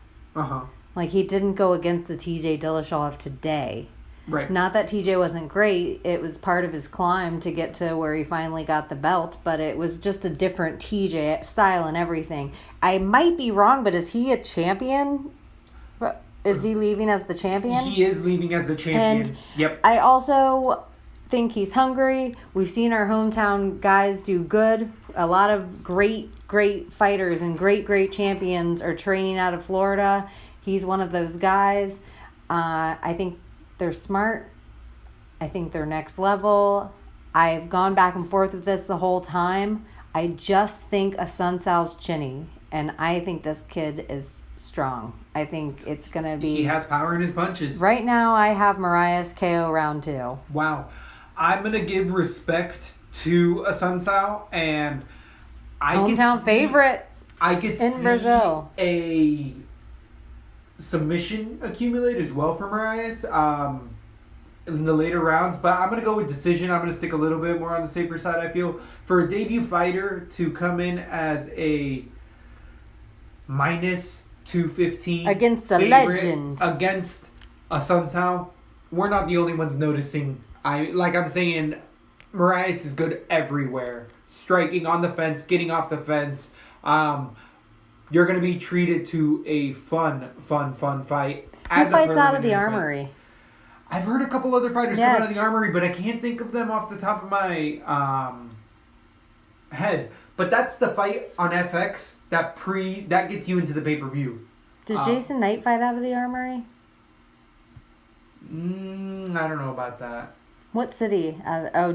Like, he didn't go against the TJ Dillashaw of today. Right. Not that TJ wasn't great. It was part of his climb to get to where he finally got the belt, but it was just a different TJ style and everything. I might be wrong, but is he a champion? Is he leaving as the champion? He is leaving as the champion. And yep. I also think he's hungry. We've seen our hometown guys do good. A lot of great fighters and great champions are training out of Florida. He's one of those guys. I think they're smart. I think they're next level. I've gone back and forth with this the whole time. I just think a Sun Sal's chinny, and I think this kid is strong. I think it's going to be... He has power in his punches. Right now, I have Mariah's KO round 2. Wow. I'm going to give respect to a Sun Sal, and hometown favorite I could in see Brazil. A submission accumulate as well for Mariah's in the later rounds, but I'm going to go with decision. I'm going to stick a little bit more on the safer side, I feel. For a debut fighter to come in as a minus 215 against a favorite legend, against a Sun Sal, we're not the only ones noticing. I'm saying, Mariah's is good everywhere. Striking on the fence, getting off the fence. You're going to be treated to a fun fight. Who fights out of the Armory? I've heard a couple other fighters come out of the Armory, but I can't think of them off the top of my head. But that's the fight on FX that gets you into the pay-per-view. Does Jason Knight fight out of the Armory? I don't know about that. What city?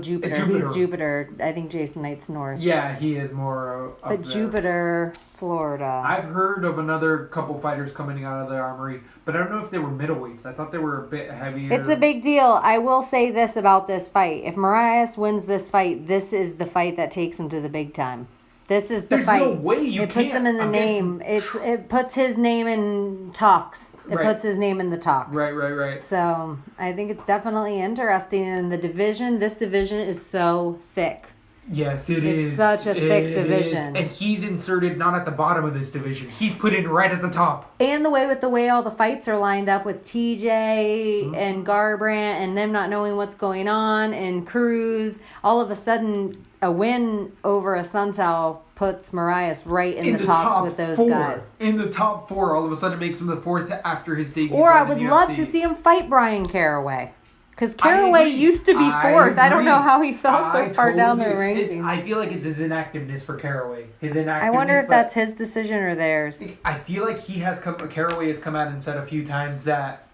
Jupiter. He's Jupiter. I think Jason Knight's north. Yeah, he is more up But there. Jupiter, Florida. I've heard of another couple fighters coming out of the Armory, but I don't know if they were middleweights. I thought they were a bit heavier. It's a big deal. I will say this about this fight. If Mariah wins this fight, this is the fight that takes him to the big time. This is the fight. There's no way you It puts him in the name. It puts his name in talks. It puts his name in the talks. Right. So I think it's definitely interesting. And the division, this division is so thick. Yes, it is. It's such a thick division. And he's inserted not at the bottom of this division. He's put in right at the top. And the way all the fights are lined up with TJ and Garbrandt and them not knowing what's going on and Cruz, all of a sudden a win over a Sun Sal puts Marias right in the talks with those guys. In the top 4, all of a sudden makes him the 4th after his debut. Or I would love to see him fight Brian Caraway. Because Caraway used to be 4th. I don't know how he fell so far down the rankings. I feel like it's his inactiveness for Caraway. I wonder if that's his decision or theirs. I feel like Caraway has come out and said a few times that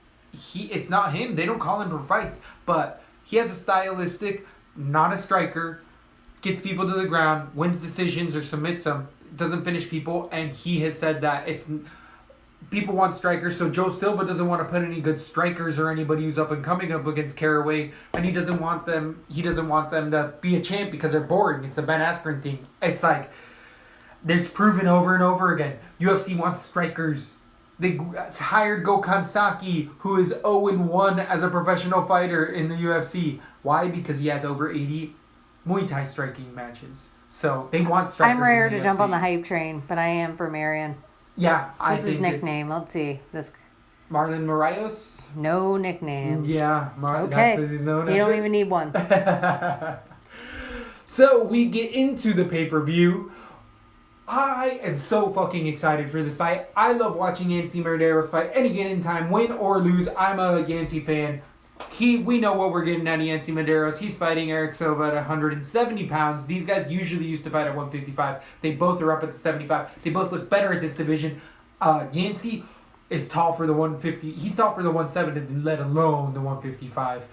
it's not him. They don't call him for fights. But he has a stylistic, not a striker, gets people to the ground, wins decisions or submits them, doesn't finish people. And he has said that people want strikers, so Joe Silva doesn't want to put any good strikers or anybody who's up and coming up against Caraway, and he doesn't want them to be a champ because they're boring. It's a Ben Askren thing. It's like it's proven over and over again. UFC wants strikers. They hired Gokhan Saki, who is 0-1 as a professional fighter in the UFC. Why? Because he has over 80 Muay Thai striking matches. So they want strikers. I'm rare to jump on the hype train, but I am for Marion. Yeah, What's his nickname? Let's see. Marlon Moraes? No nickname. Yeah, okay. That's what he's known as. You don't even need one. So we get into the pay-per-view. I am so fucking excited for this fight. I love watching Yancy Medeiros fight. Any given time, win or lose, I'm a Yancy fan. We know what we're getting out of Yancy Medeiros. He's fighting Eric Silva at 170 pounds. These guys usually used to fight at 155. They both are up at the 75. They both look better at this division. Yancy is tall for the 150. He's tall for the 170, let alone the 155.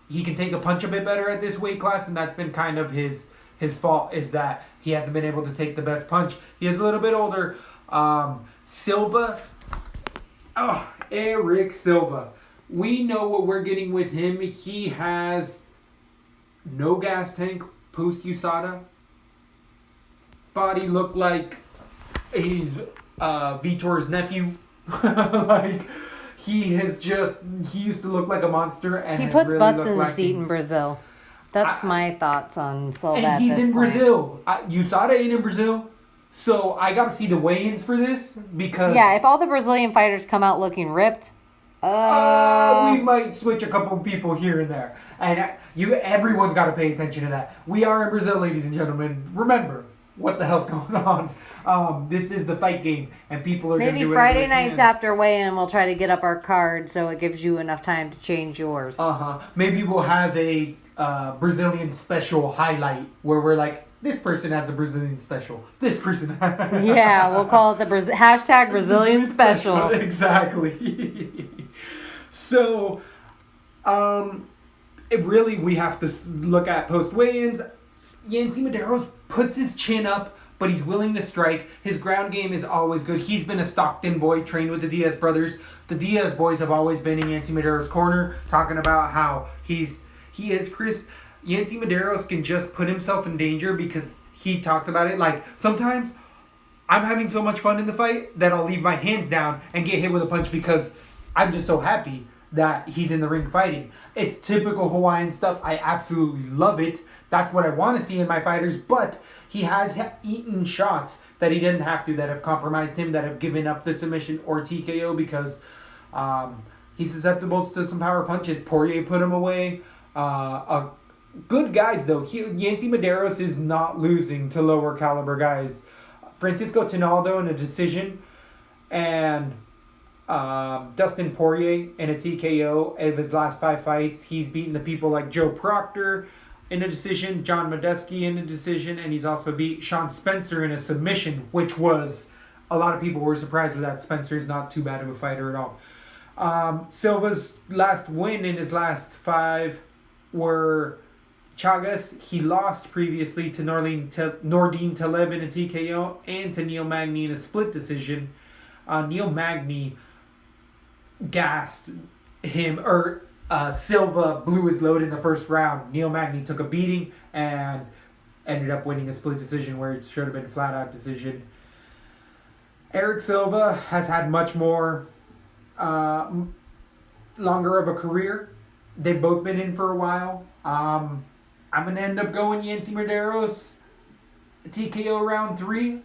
He can take a punch a bit better at this weight class, and that's been kind of his fault, is that he hasn't been able to take the best punch. He is a little bit older. Silva. Oh, Eric Silva. We know what we're getting with him. He has no gas tank post USADA. Body looked like he's Vitor's nephew. He used to look like a monster. And he puts really butts in the seat in Brazil. That's my thoughts on Silva. And he's in Brazil. USADA ain't in Brazil. So I got to see the weigh-ins for this because... Yeah, if all the Brazilian fighters come out looking ripped, We might switch a couple people here and there. And everyone's got to pay attention to that. We are in Brazil, ladies and gentlemen. Remember, what the hell's going on? This is the fight game, and people are going to do Maybe Friday nights after weigh-in, we'll try to get up our card so it gives you enough time to change yours. Maybe we'll have a Brazilian special highlight where we're like, this person has a Brazilian special. This person has... Yeah, we'll call it the hashtag Brazilian special. Exactly. So, we have to look at post weigh-ins. Yancy Medeiros puts his chin up, but he's willing to strike. His ground game is always good. He's been a Stockton boy, trained with the Diaz brothers. The Diaz boys have always been in Yancy Medeiros' corner, talking about how he is Chris. Yancy Medeiros can just put himself in danger because he talks about it. Like, sometimes I'm having so much fun in the fight that I'll leave my hands down and get hit with a punch because I'm just so happy that he's in the ring fighting. It's typical Hawaiian stuff. I absolutely love it. That's what I want to see in my fighters, but he has eaten shots that he didn't have to, that have compromised him, that have given up the submission or TKO because he's susceptible to some power punches. Poirier put him away. Good guys, though. Yancy Medeiros is not losing to lower caliber guys. Francisco Tinaldo in a decision, and Dustin Poirier in a TKO of his last 5 fights. He's beaten the people like Joe Proctor in a decision, John Medeski in a decision, and he's also beat Sean Spencer in a submission, which was, a lot of people were surprised with that. Spencer's not too bad of a fighter at all. Silva's last win in his last 5 were Chagas. He lost previously to Nordine Taleb in a TKO and to Neil Magny in a split decision. Neil Magny gassed him, Silva blew his load in the first round. Neil Magny took a beating and ended up winning a split decision where it should have been a flat-out decision. Eric Silva has had much more longer of a career. They've both been in for a while. I'm going to end up going Yancy Medeiros TKO round 3.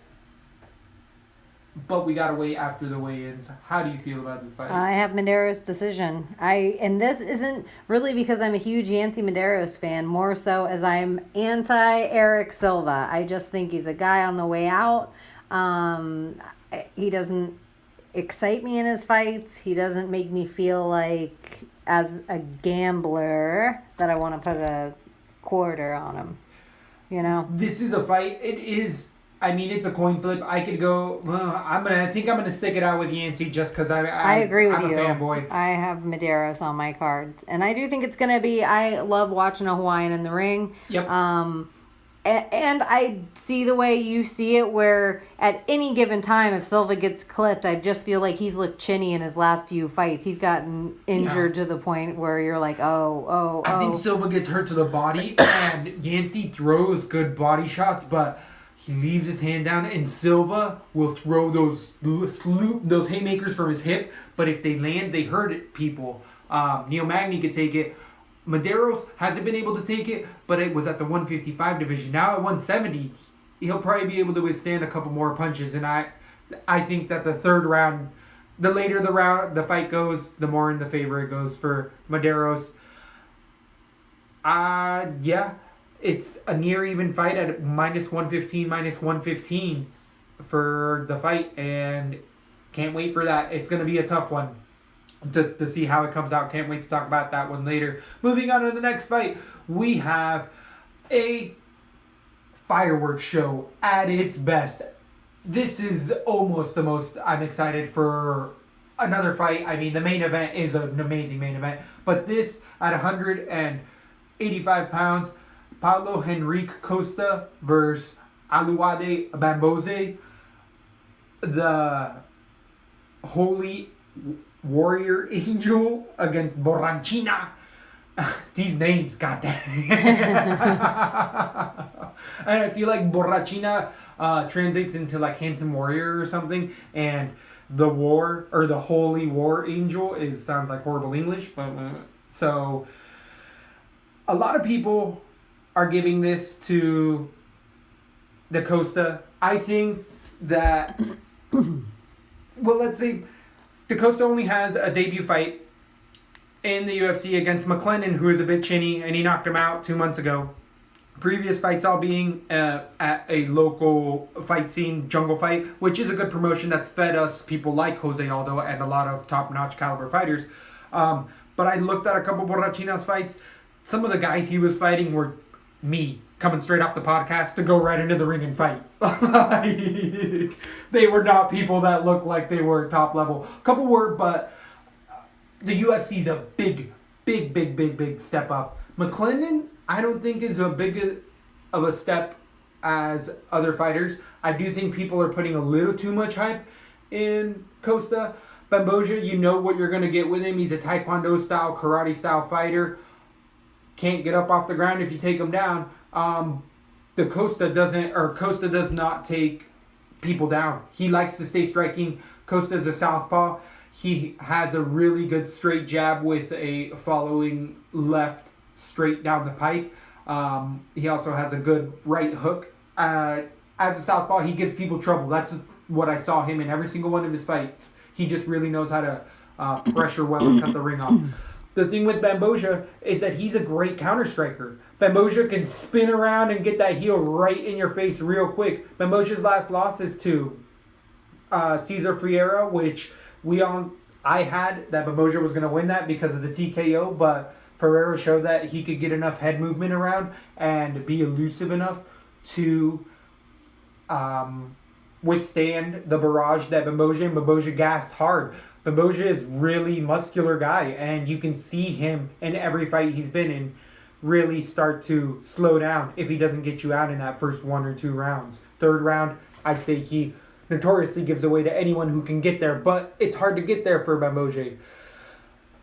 But we gotta wait after the weigh-ins. How do you feel about this fight? I have Medeiros decision. And this isn't really because I'm a huge Yancy Medeiros fan, more so as I'm anti-Eric Silva. I just think he's a guy on the way out. He doesn't excite me in his fights. He doesn't make me feel like, as a gambler, that I want to put a quarter on him. You know? This is a fight. It is... I mean, it's a coin flip. I could go... I think I'm going to stick it out with Yancy just because I agree with I'm you. a fanboy. I have Medeiros on my cards. And I do think it's going to be... I love watching a Hawaiian in the ring. Yep. And I see the way you see it, where at any given time, if Silva gets clipped, I just feel like he's looked chinny in his last few fights. He's gotten injured to the point where you're like, oh. I think Silva gets hurt to the body, and Yancy throws good body shots, but... he leaves his hand down, and Silva will throw those haymakers from his hip. But if they land, they hurt people. Neil Magny could take it. Medeiros hasn't been able to take it, but it was at the 155 division. Now at 170, he'll probably be able to withstand a couple more punches. And I think that the third round, the later the fight goes, the more in the favor it goes for Medeiros. Yeah. It's a near even fight at minus 115 for the fight, and can't wait for that. It's going to be a tough one to see how it comes out. Can't wait to talk about that one later. Moving on to the next fight, we have a fireworks show at its best. This is almost the most I'm excited for another fight. I mean, the main event is an amazing main event, but this at 185 pounds, Paulo Henrique Costa versus Aluade Bamboze, the Holy Warrior Angel against Borrachina. These names, goddamn. And I feel like Borrachina translates into like handsome warrior or something, and the Holy War Angel sounds like horrible English, but so a lot of people are giving this to Da Costa. I think that, well, let's say Da Costa only has a debut fight in the UFC against McLennan, who is a bit chinny, and he knocked him out 2 months ago. Previous fights all being at a local fight scene, Jungle Fight, which is a good promotion that's fed us people like Jose Aldo and a lot of top-notch caliber fighters. But I looked at a couple Borrachino's fights. Some of the guys he was fighting were me, coming straight off the podcast to go right into the ring and fight. They were not people that looked like they were top level. A couple were, but the UFC's a big step up. McLennan, I don't think is a big of a step as other fighters. I do think people are putting a little too much hype in Costa. Bamboja, you know what you're going to get with him. He's a Taekwondo style, karate style fighter. Can't get up off the ground if you take him down. Costa does not take people down. He likes to stay striking. Costa's a southpaw. He has a really good straight jab with a following left straight down the pipe. He also has a good right hook. As a southpaw, he gives people trouble. That's what I saw him in every single one of his fights. He just really knows how to pressure well and cut the ring off. The thing with Bamboja is that he's a great counter striker. Bamboja can spin around and get that heel right in your face real quick. Bamboja's last loss is to Cesar Ferreira, which I had that Bamboja was going to win that because of the TKO, but Ferreira showed that he could get enough head movement around and be elusive enough to withstand the barrage that Bamboja gassed hard. Bamboja is really muscular guy, and you can see him in every fight he's been in really start to slow down if he doesn't get you out in that first 1 or 2 rounds. Third round, I'd say he notoriously gives away to anyone who can get there, but it's hard to get there for Bamboja.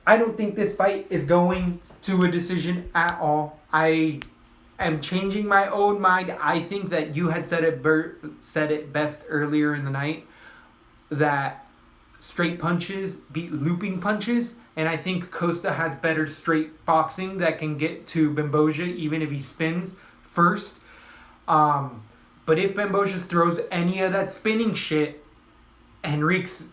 I don't think this fight is going to a decision at all. I am changing my own mind. I think that you had said it best earlier in the night, that straight punches beat looping punches, and I think Costa has better straight boxing that can get to Bamboja even if he spins first. But if Bamboja throws any of that spinning shit, Henrique's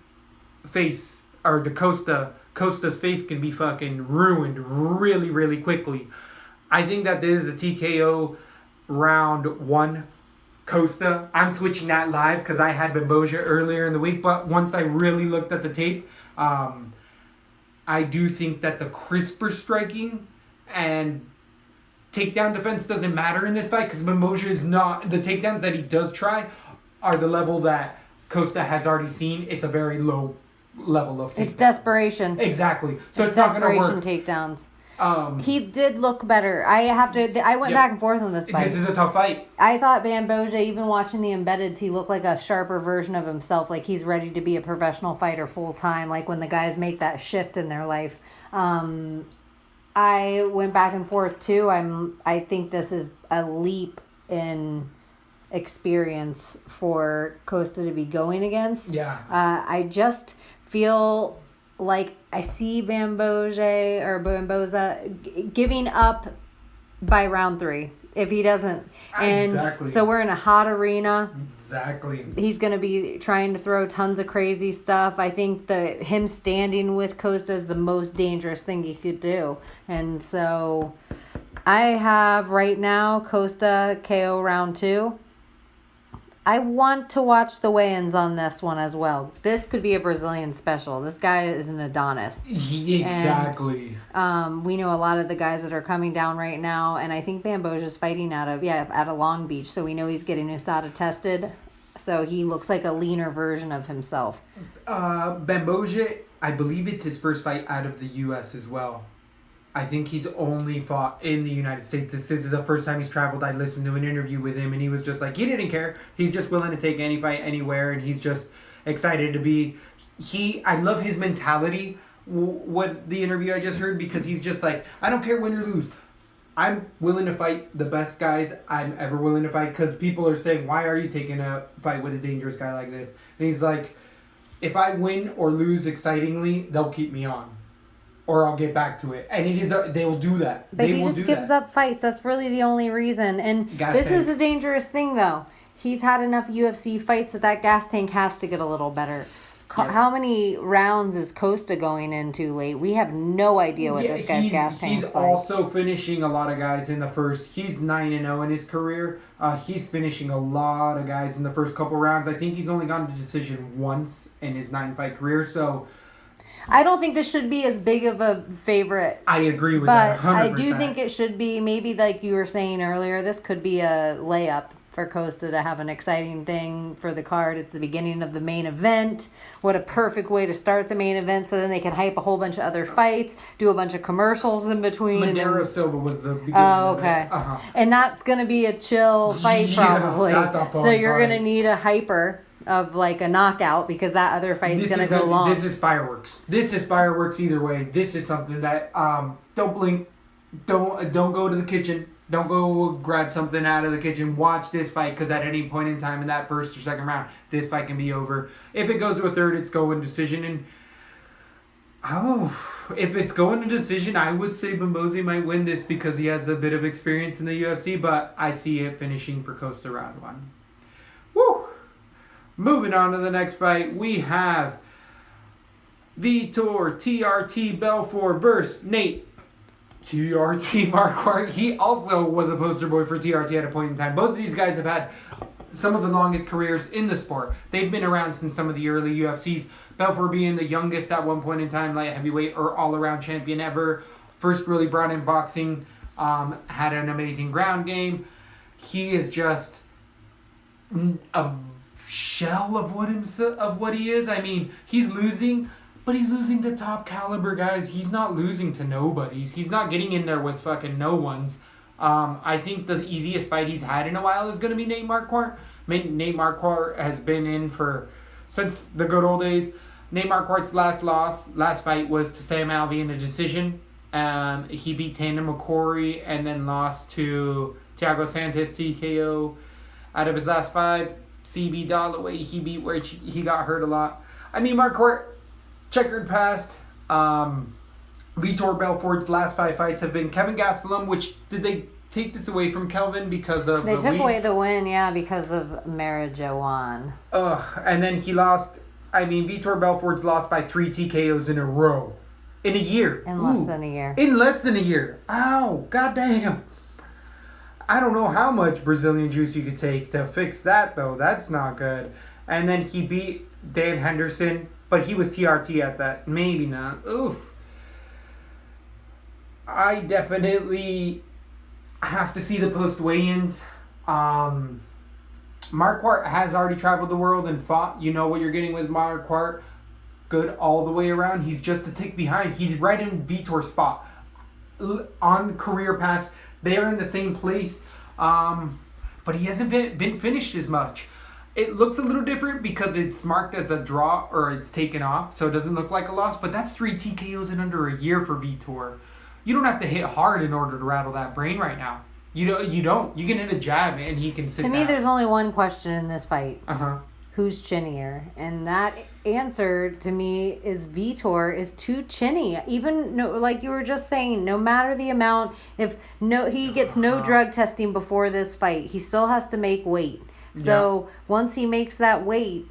face, or Costa's face can be fucking ruined really, really quickly. I think that this is a TKO round 1 Costa. I'm switching that live because I had Bamboja earlier in the week, but once I really looked at the tape, I do think that the crisper striking and takedown defense doesn't matter in this fight because Bamboja is not... The takedowns that he does try are the level that Costa has already seen. It's a very low level of takedown. It's desperation. Exactly. So it's not going to work. Takedowns. He did look better. I went back and forth on this fight. This is a tough fight. I thought Bamboja, even watching the embeddeds, he looked like a sharper version of himself. Like he's ready to be a professional fighter full time. Like when the guys make that shift in their life. I went back and forth too. I think this is a leap in experience for Costa to be going against. Yeah. I just feel like I see Bamboza giving up by round 3 if he doesn't. And exactly. So we're in a hot arena. Exactly. He's going to be trying to throw tons of crazy stuff. I think him standing with Costa is the most dangerous thing he could do. And so I have right now Costa KO round 2. I want to watch the weigh-ins on this one as well. This could be a Brazilian special. This guy is an Adonis. Exactly. And, we know a lot of the guys that are coming down right now, and I think Bamboja's fighting out of Long Beach, so we know he's getting USADA tested. So he looks like a leaner version of himself. Bamboja, I believe it's his first fight out of the U.S. as well. I think he's only fought in the United States. This is the first time he's traveled. I listened to an interview with him, and he was just like, he didn't care. He's just willing to take any fight anywhere, and he's just excited to be... I love his mentality, what the interview I just heard, because he's just like, I don't care win or lose. I'm willing to fight the best guys I'm ever willing to fight, because people are saying, why are you taking a fight with a dangerous guy like this? And he's like, if I win or lose excitingly, they'll keep me on. Or I'll get back to it. And they will do that. But he just gives up fights. That's really the only reason. And this is a dangerous thing, though. He's had enough UFC fights that gas tank has to get a little better. How many rounds is Costa going into late? We have no idea what this guy's gas tank's He's like. also finishing a lot of guys in the first. He's 9-0 in his career. He's finishing a lot of guys in the first couple rounds. I think he's only gone to decision once in his 9-fight career. So I don't think this should be as big of a favorite. I agree with But that 100%. I do think it should be, maybe like you were saying earlier, this could be a layup for Costa to have an exciting thing for the card. It's the beginning of the main event. What a perfect way to start the main event, so then they can hype a whole bunch of other fights, do a bunch of commercials in between. Monero Silva was the beginning Oh, of okay. it. Uh-huh. And that's going to be a chill fight, Yeah, probably. that's a fun So you're fight. going to need a hyper of like a knockout, because that other fight's going to go long. This is fireworks. This is fireworks either way. This is something that don't blink, don't go to the kitchen. Don't go grab something out of the kitchen. Watch this fight, because at any point in time in that first or second round, this fight can be over. If it goes to a third, it's going decision. And if it's going to decision, I would say Bambozi might win this because he has a bit of experience in the UFC. But I see it finishing for Costa round 1. Woo! Moving on to the next fight, we have Vitor TRT Belfort versus Nate TRT Marquardt. He also was a poster boy for TRT at a point in time. Both of these guys have had some of the longest careers in the sport. They've been around since some of the early UFCs. Belfort being the youngest at one point in time, light heavyweight or all-around champion ever. First really brought in boxing. Had an amazing ground game. He is just a shell of what he is. I mean, he's losing. But he's losing to top caliber guys. He's not losing to nobodies. He's not getting in there with fucking no ones. I think the easiest fight he's had in a while is going to be Nate Marquardt. Nate Marquardt has been in since the good old days. Nate Marquardt's last fight was to Sam Alvey in a decision. He beat Tandem McCory and then lost to Thiago Santos TKO. Out of his last 5, CB Dalloway, he beat where he got hurt a lot. I mean, Marquardt, checkered past. Vitor Belfort's last 5 fights have been Kevin Gastelum, which did they take this away from Kelvin because of They the took weed? away the win, yeah, because of marijuana. And then he lost. I mean, Vitor Belfort's lost by 3 TKOs in a row. In a year. In less than a year. In less than a year. Ow, goddamn. I don't know how much Brazilian juice you could take to fix that, though. That's not good. And then he beat Dan Henderson, but he was TRT at that. Maybe not. Oof. I definitely have to see the post weigh-ins. Marquardt has already traveled the world and fought. You know what you're getting with Marquardt. Good all the way around. He's just a tick behind. He's right in Vitor's spot. On career path, they are in the same place. But he hasn't been finished as much. It looks a little different because it's marked as a draw or it's taken off, so it doesn't look like a loss. But that's 3 TKOs in under a year for Vitor. You don't have to hit hard in order to rattle that brain right now. You don't. You can hit a jab and he can sit To me, down. there's only one question in this fight. Uh-huh. Who's chinnier? And that answer to me is Vitor is too chinny. Even like you were just saying, no matter the amount, he gets no drug testing before this fight, he still has to make weight. So once he makes that weight,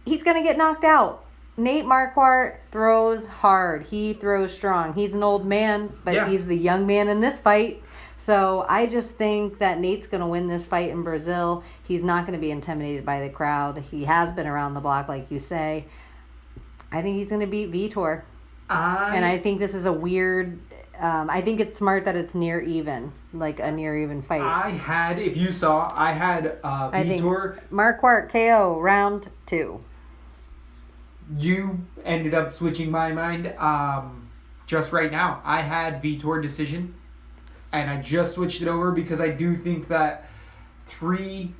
he's gonna get knocked out. Nate Marquardt throws hard. He throws strong. He's an old man, but he's the young man in this fight. So I just think that Nate's going to win this fight in Brazil. He's not going to be intimidated by the crowd. He has been around the block, like you say. I think he's going to beat Vitor. And I think this is a weird... I think it's smart that it's near even, like a near even fight. I had Vitor... I think Marquardt KO round 2. You ended up switching my mind just right now. I had Vitor decision, and I just switched it over because I do think that 3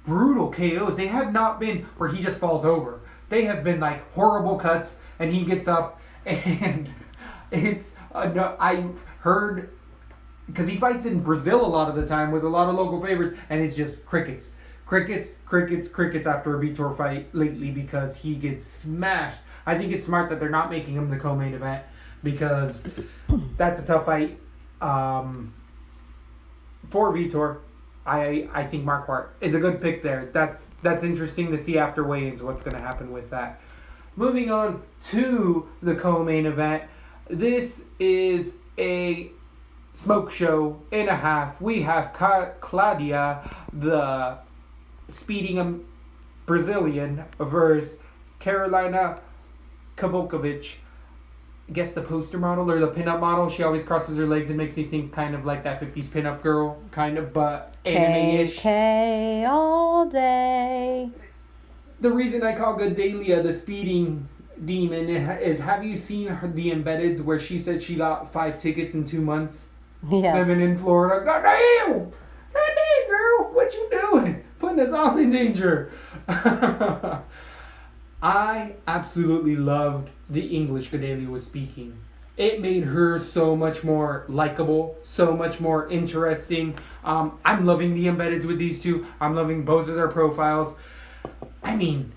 brutal KOs, they have not been where he just falls over. They have been like horrible cuts, and he gets up, and it's... I heard... Because he fights in Brazil a lot of the time with a lot of local favorites, and it's just crickets. Crickets after a Vitor fight lately because he gets smashed. I think it's smart that they're not making him the co-main event because that's a tough fight for Vitor. I think Marquardt is a good pick there. That's interesting to see after weigh-ins what's going to happen with that. Moving on to the co-main event. This is a smoke show and a half. We have Claudia, the speeding Brazilian, versus Carolina Kowalkiewicz. I guess the poster model or the pinup model. She always crosses her legs and makes me think kind of like that 50s pinup girl, kind of, but anime-ish. KK all day. The reason I call Gadelia the speeding demon is, have you seen the embeddeds where she said she got 5 tickets in 2 months? Yes. Living in Florida. Goddamn! Goddamn, girl! What you doing? Putting us all in danger. I absolutely loved the English Gadelia was speaking. It made her so much more likable, so much more interesting. I'm loving the embeddeds with these two. I'm loving both of their profiles. I mean,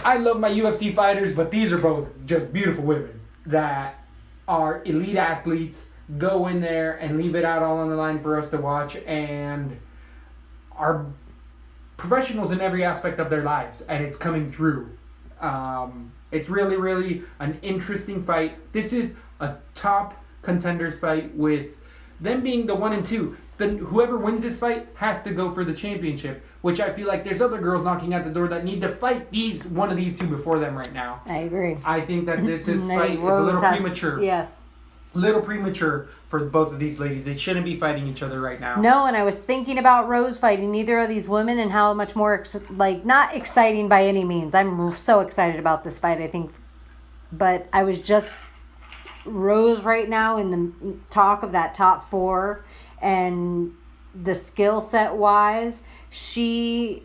I love my UFC fighters, but these are both just beautiful women that are elite athletes, go in there and leave it out all on the line for us to watch, and are professionals in every aspect of their lives, and it's coming through. It's really, really an interesting fight. This is a top contenders fight with them being the 1 and 2. Then whoever wins this fight has to go for the championship, which I feel like there's other girls knocking at the door that need to fight one of these two before them right now. I agree. I think that this fight is a little premature. Yes. Little premature for both of these ladies. They shouldn't be fighting each other right now. No, and I was thinking about Rose fighting neither of these women and how much more, not exciting by any means. I'm so excited about this fight, I think. But I was just Rose right now in the talk of that top 4, and the skill set wise, she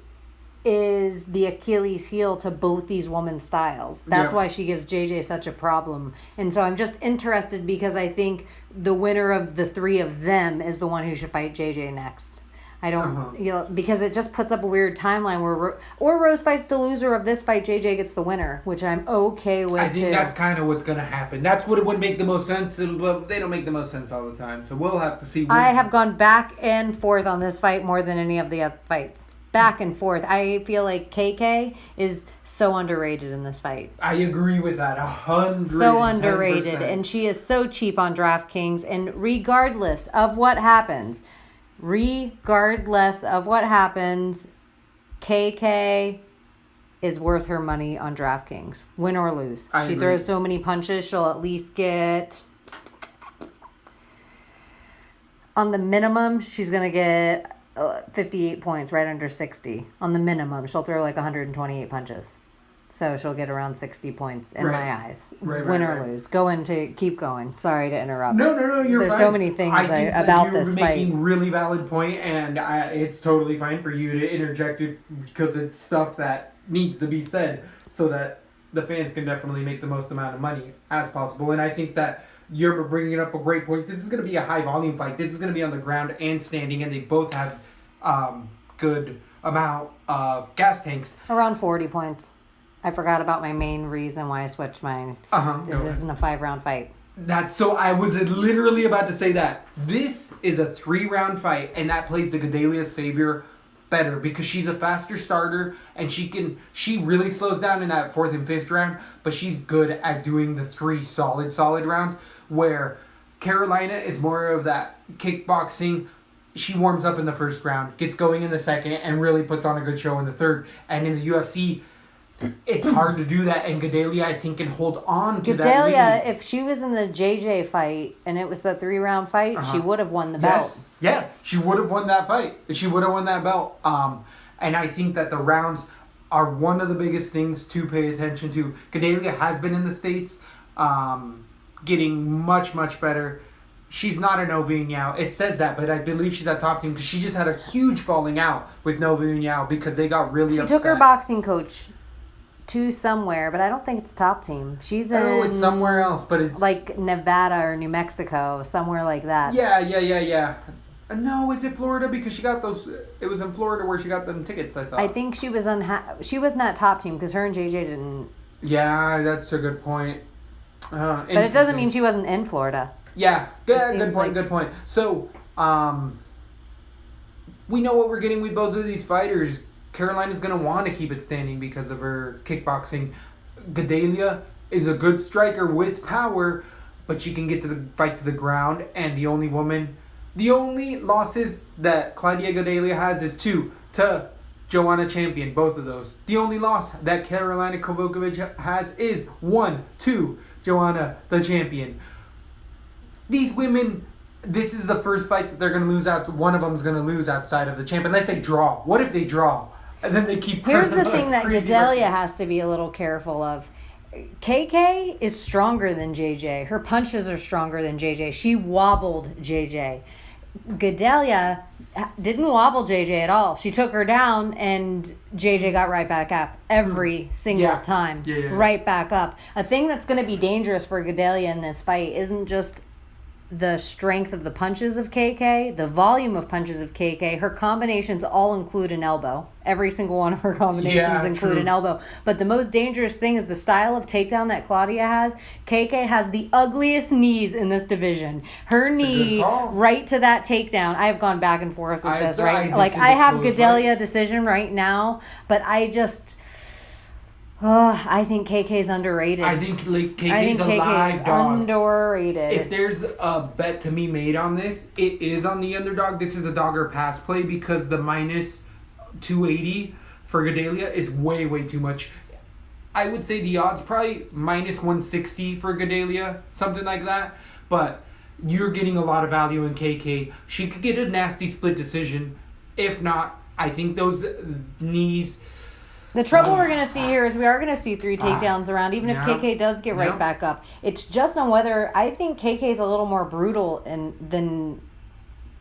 is the Achilles heel to both these women's styles. That's why she gives JJ such a problem. And so I'm just interested because I think the winner of the 3 of them is the one who should fight JJ next. I don't, because it just puts up a weird timeline where, or Rose fights the loser of this fight, JJ gets the winner, which I'm okay with. I think that's kind of what's going to happen. That's what it would make the most sense, but they don't make the most sense all the time. So we'll have to see. I have gone back and forth on this fight more than any of the other fights. Back and forth. I feel like KK is so underrated in this fight. I agree with that 100%. So underrated, and she is so cheap on DraftKings. And regardless of what happens, KK is worth her money on DraftKings, win or lose. She throws so many punches, she'll at least get, on the minimum, she's gonna get 58 points, right under 60. On the minimum, she'll throw like 128 punches. So she'll get around 60 points in my eyes. Win or lose. Keep going. Sorry to interrupt. No, you're There's fine. so many things about this fight. You're making really valid point, and it's totally fine for you to interject it because it's stuff that needs to be said so that the fans can definitely make the most amount of money as possible. And I think that you're bringing up a great point. This is going to be a high volume fight. This is going to be on the ground and standing, and they both have good amount of gas tanks. Around 40 points. I forgot about my main reason why I switched mine. This isn't a 5-round fight. So I was literally about to say that. This is a 3-round fight, and that plays to Gadelia's favor better because she's a faster starter, and she really slows down in that 4th and 5th round, but she's good at doing the 3 solid rounds, where Carolina is more of that kickboxing. She warms up in the 1st round, gets going in the 2nd, and really puts on a good show in the 3rd. And in the UFC, it's hard to do that, and Gadelia, I think, can hold on to that lead. Gadelia, if she was in the JJ fight and it was a 3-round fight, she would have won the belt. Yes, she would have won that fight. She would have won that belt. And I think that the rounds are one of the biggest things to pay attention to. Gadelia has been in the States, getting much, much better. She's not a Nova União. It says that, but I believe she's at top team because she just had a huge falling out with Nova União because they got really upset. She took her boxing coach to somewhere, but I don't think it's top team. She's in... Oh, it's somewhere else, but it's... like Nevada or New Mexico, somewhere like that. Yeah. No, is it Florida? Because she got those... It was in Florida where she got them tickets, I thought. I think she was she was not top team because her and JJ didn't... Yeah, that's a good point. But it doesn't mean she wasn't in Florida. Yeah, good point. So, we know what we're getting with both of these fighters. Carolina's going to want to keep it standing because of her kickboxing. Gedalia is a good striker with power, but she can get to the fight to the ground. And the only losses that Claudia Gedalia has is 2 to Joanna Champion, both of those. The only loss that Carolina Kovacevic has is 1 to Joanna the Champion. These women, this is the first fight that they're going to lose out. One of them's going to lose outside of the champ, unless they draw. What if they draw? And then they keep... Here's the thing that Gedalia has to be a little careful of. KK is stronger than JJ. Her punches are stronger than JJ. She wobbled JJ. Gedalia didn't wobble JJ at all. She took her down and JJ got right back up every single time. Right back up. A thing that's going to be dangerous for Gedalia in this fight isn't just the strength of the punches of KK, the volume of punches of KK. Her combinations all include an elbow. Every single one of her combinations include an elbow. But the most dangerous thing is the style of takedown that Claudia has. KK has the ugliest knees in this division. Her knee right to that takedown. I have gone back and forth with this, right? I have Gedalia decision right now, but I think KK's underrated. I think KK's a live dog. Underrated. If there's a bet to be made on this, it is on the underdog. This is a dog or pass play because the minus 280 for Gedalia is way, way too much. I would say the odds probably minus 160 for Gedalia, something like that. But you're getting a lot of value in KK. She could get a nasty split decision. If not, I think those knees... The trouble we're going to see here is we are going to see 3 takedowns around, even if KK does get right back up. It's just on whether... I think KK's a little more brutal than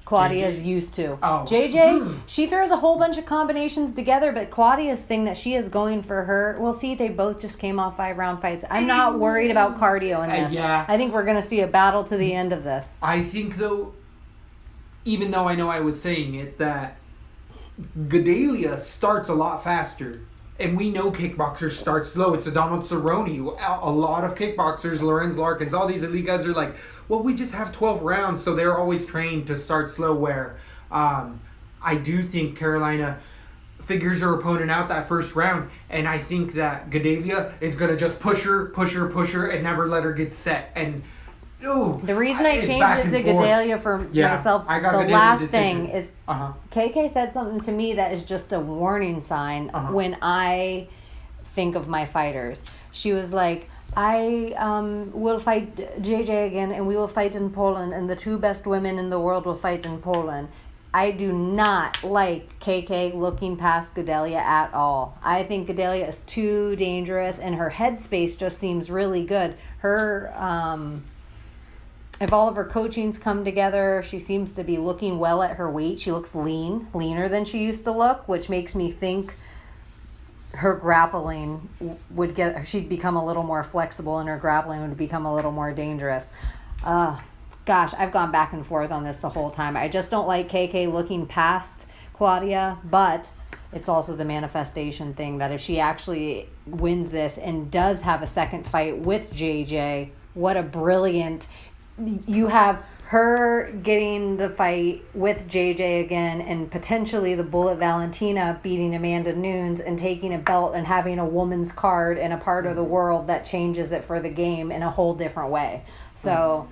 Claudia's used to. JJ, she throws a whole bunch of combinations together, but Claudia's thing that she is going for her... Well, see, they both just came off 5-round fights. I'm not worried about cardio in this. I think we're going to see a battle to the end of this. I think, though, even though I know I was saying it, that Gedalia starts a lot faster. And we know kickboxers start slow. It's a Donald Cerrone. A lot of kickboxers, Lorenz Larkins, all these elite guys are like, well, we just have 12 rounds, so they're always trained to start slow. Where I do think Carolina figures her opponent out that first round, and I think that Gedalia is going to just push her, and never let her get set. And the reason I changed it to Gedalia for myself, the last thing is KK said something to me that is just a warning sign when I think of my fighters. She was like, I will fight JJ again, and we will fight in Poland, and the 2 best women in the world will fight in Poland. I do not like KK looking past Gedalia at all. I think Gedalia is too dangerous, and her headspace just seems really good. Her... if all of her coachings come together, she seems to be looking well at her weight. She looks leaner than she used to look, which makes me think her grappling she'd become a little more flexible, and her grappling would become a little more dangerous. Gosh, I've gone back and forth on this the whole time. I just don't like KK looking past Claudia, but it's also the manifestation thing that if she actually wins this and does have a second fight with JJ, what a brilliant... You have her getting the fight with JJ again, and potentially the Bullet Valentina beating Amanda Nunes and taking a belt and having a woman's card in a part of the world that changes it for the game in a whole different way. So,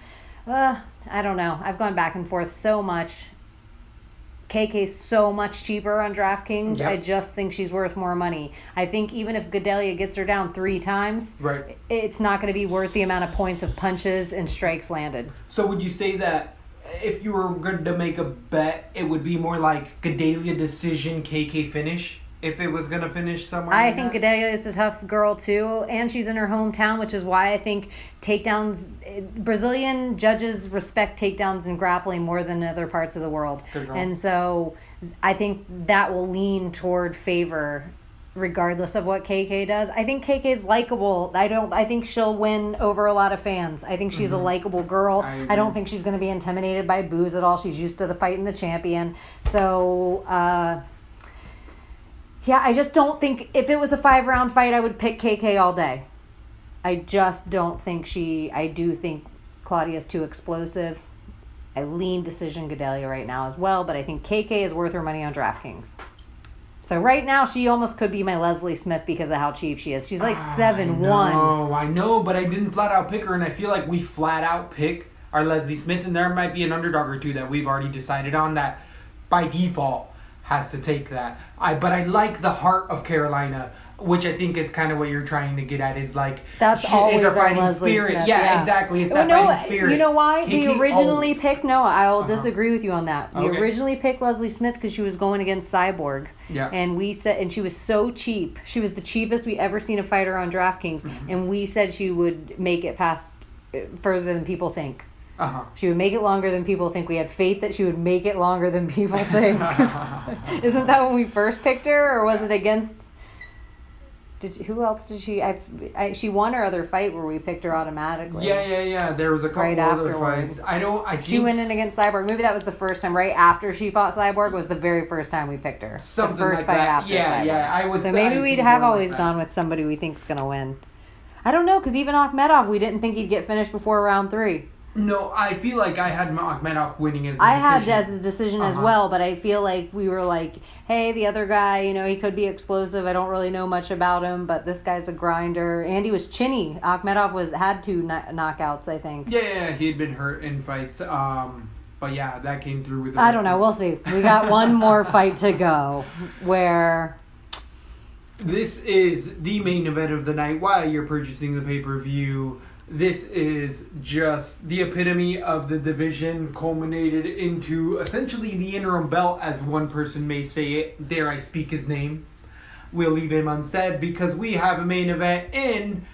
I don't know. I've gone back and forth so much. KK's so much cheaper on DraftKings. I just think she's worth more money. I think even if Gedalia gets her down 3 times, it's not going to be worth the amount of points of punches and strikes landed. So would you say that if you were going to make a bet, it would be more like Gedalia decision, KK finish? If it was going to finish somewhere? I think Gedalia is a tough girl too, and she's in her hometown, which is why I think takedowns... Brazilian judges respect takedowns and grappling more than other parts of the world. And so I think that will lean toward favor regardless of what KK does. I think KK's likable. I think she'll win over a lot of fans. I think she's a likable girl. I don't think she's going to be intimidated by boos at all. She's used to the fighting the champion. So... yeah, I just don't think... If it was a 5-round fight, I would pick KK all day. I just don't think I do think Claudia's too explosive. I lean decision Gedalia right now as well, but I think KK is worth her money on DraftKings. So right now, she almost could be my Leslie Smith because of how cheap she is. She's like 7-1. I know, but I didn't flat out pick her, and I feel like we flat out pick our Leslie Smith, and there might be an underdog or two that we've already decided on that by default has to take that. But I like the heart of Carolina, which I think is kind of what you're trying to get at, is like that's always our fighting Leslie spirit. Smith. Yeah, exactly. It's that fighting spirit. You know why? We originally picked. picked, no, I will disagree with you on that. We Okay. originally picked Leslie Smith because she was going against Cyborg. Yeah. And we said, and she was so cheap. She was the cheapest we ever seen a fighter on DraftKings. Mm-hmm. And we said she would make it past further than people think. Uh-huh. She would make it longer than people think. We had faith that she would make it longer than people think. Isn't that when we first picked her, or was it against? Who else did she? She won her other fight where we picked her automatically. Yeah. There was a couple Right other afterwards. fights. I think She went in against Cyborg. Maybe that was the first time. Right after she fought Cyborg was the very first time we picked her. Something the first like fight that. after Cyborg. Yeah. So maybe I we'd think have more like always that. gone with somebody we think's gonna win. I don't know, because even Akhmedov, we didn't think he'd get finished before round 3. No, I feel like I had Akhmedov winning as a I decision. had as a decision as well, but I feel like we were like, hey, the other guy, he could be explosive. I don't really know much about him, but this guy's a grinder. And he was chinny. Akhmedov had 2 knockouts, I think. Yeah, he had been hurt in fights. But yeah, that came through with. I don't know. We'll see. We got one more fight to go, where this is the main event of the night. While you're purchasing the pay-per-view, this is just the epitome of the division culminated into essentially the interim belt, as one person may say it. Dare I speak his name? We'll leave him unsaid because we have a main event in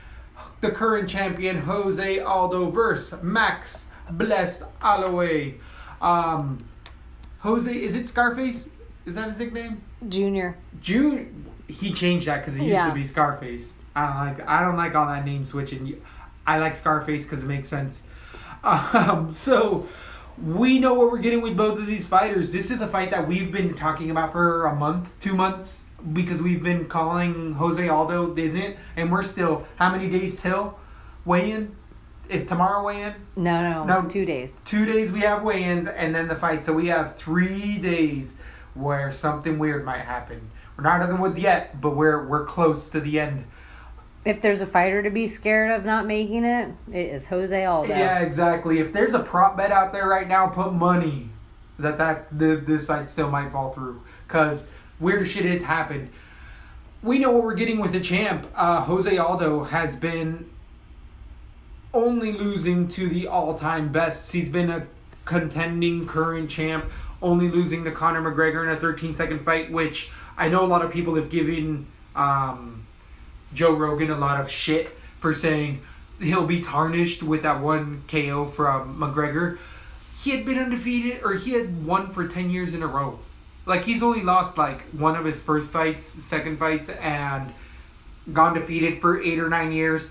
the current champion Jose Aldo versus Max Blessed Holloway. Jose, is it Scarface? Is that his nickname? Junior. He changed that because he used to be Scarface. I don't like all that name switching. I like Scarface because it makes sense. So we know what we're getting with both of these fighters. This is a fight that we've been talking about for a month, 2 months, because we've been calling Jose Aldo, isn't it? And we're still, how many days till weigh-in? Is tomorrow weigh-in? No, 2 days. 2 days we have weigh-ins and then the fight. So we have 3 days where something weird might happen. We're not in the woods yet, but we're close to the end. If there's a fighter to be scared of not making it, it is Jose Aldo. Yeah, exactly. If there's a prop bet out there right now, put money that this fight still might fall through, because weird shit has happened. We know what we're getting with the champ. Jose Aldo has been only losing to the all-time bests. He's been a contending current champ, only losing to Conor McGregor in a 13-second fight, which I know a lot of people have given Joe Rogan a lot of shit for saying he'll be tarnished with that one KO from McGregor. He had been undefeated, or he had won for 10 years in a row. Like, he's only lost like one of his first fights, second fights, and gone defeated for 8 or 9 years,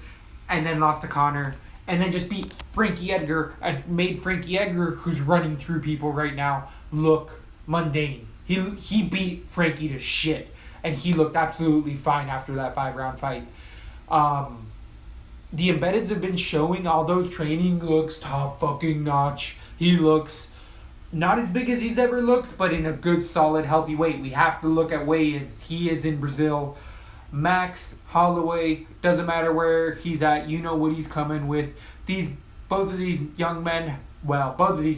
and then lost to Conor, and then just beat Frankie Edgar and made Frankie Edgar, who's running through people right now, look mundane. He beat Frankie to shit. And he looked absolutely fine after that 5-round fight. The embeddeds have been showing Aldo's training looks top fucking notch. He looks not as big as he's ever looked, but in a good, solid, healthy weight. We have to look at weigh-ins. He is in Brazil. Max Holloway, doesn't matter where he's at. You know what he's coming with. Both of these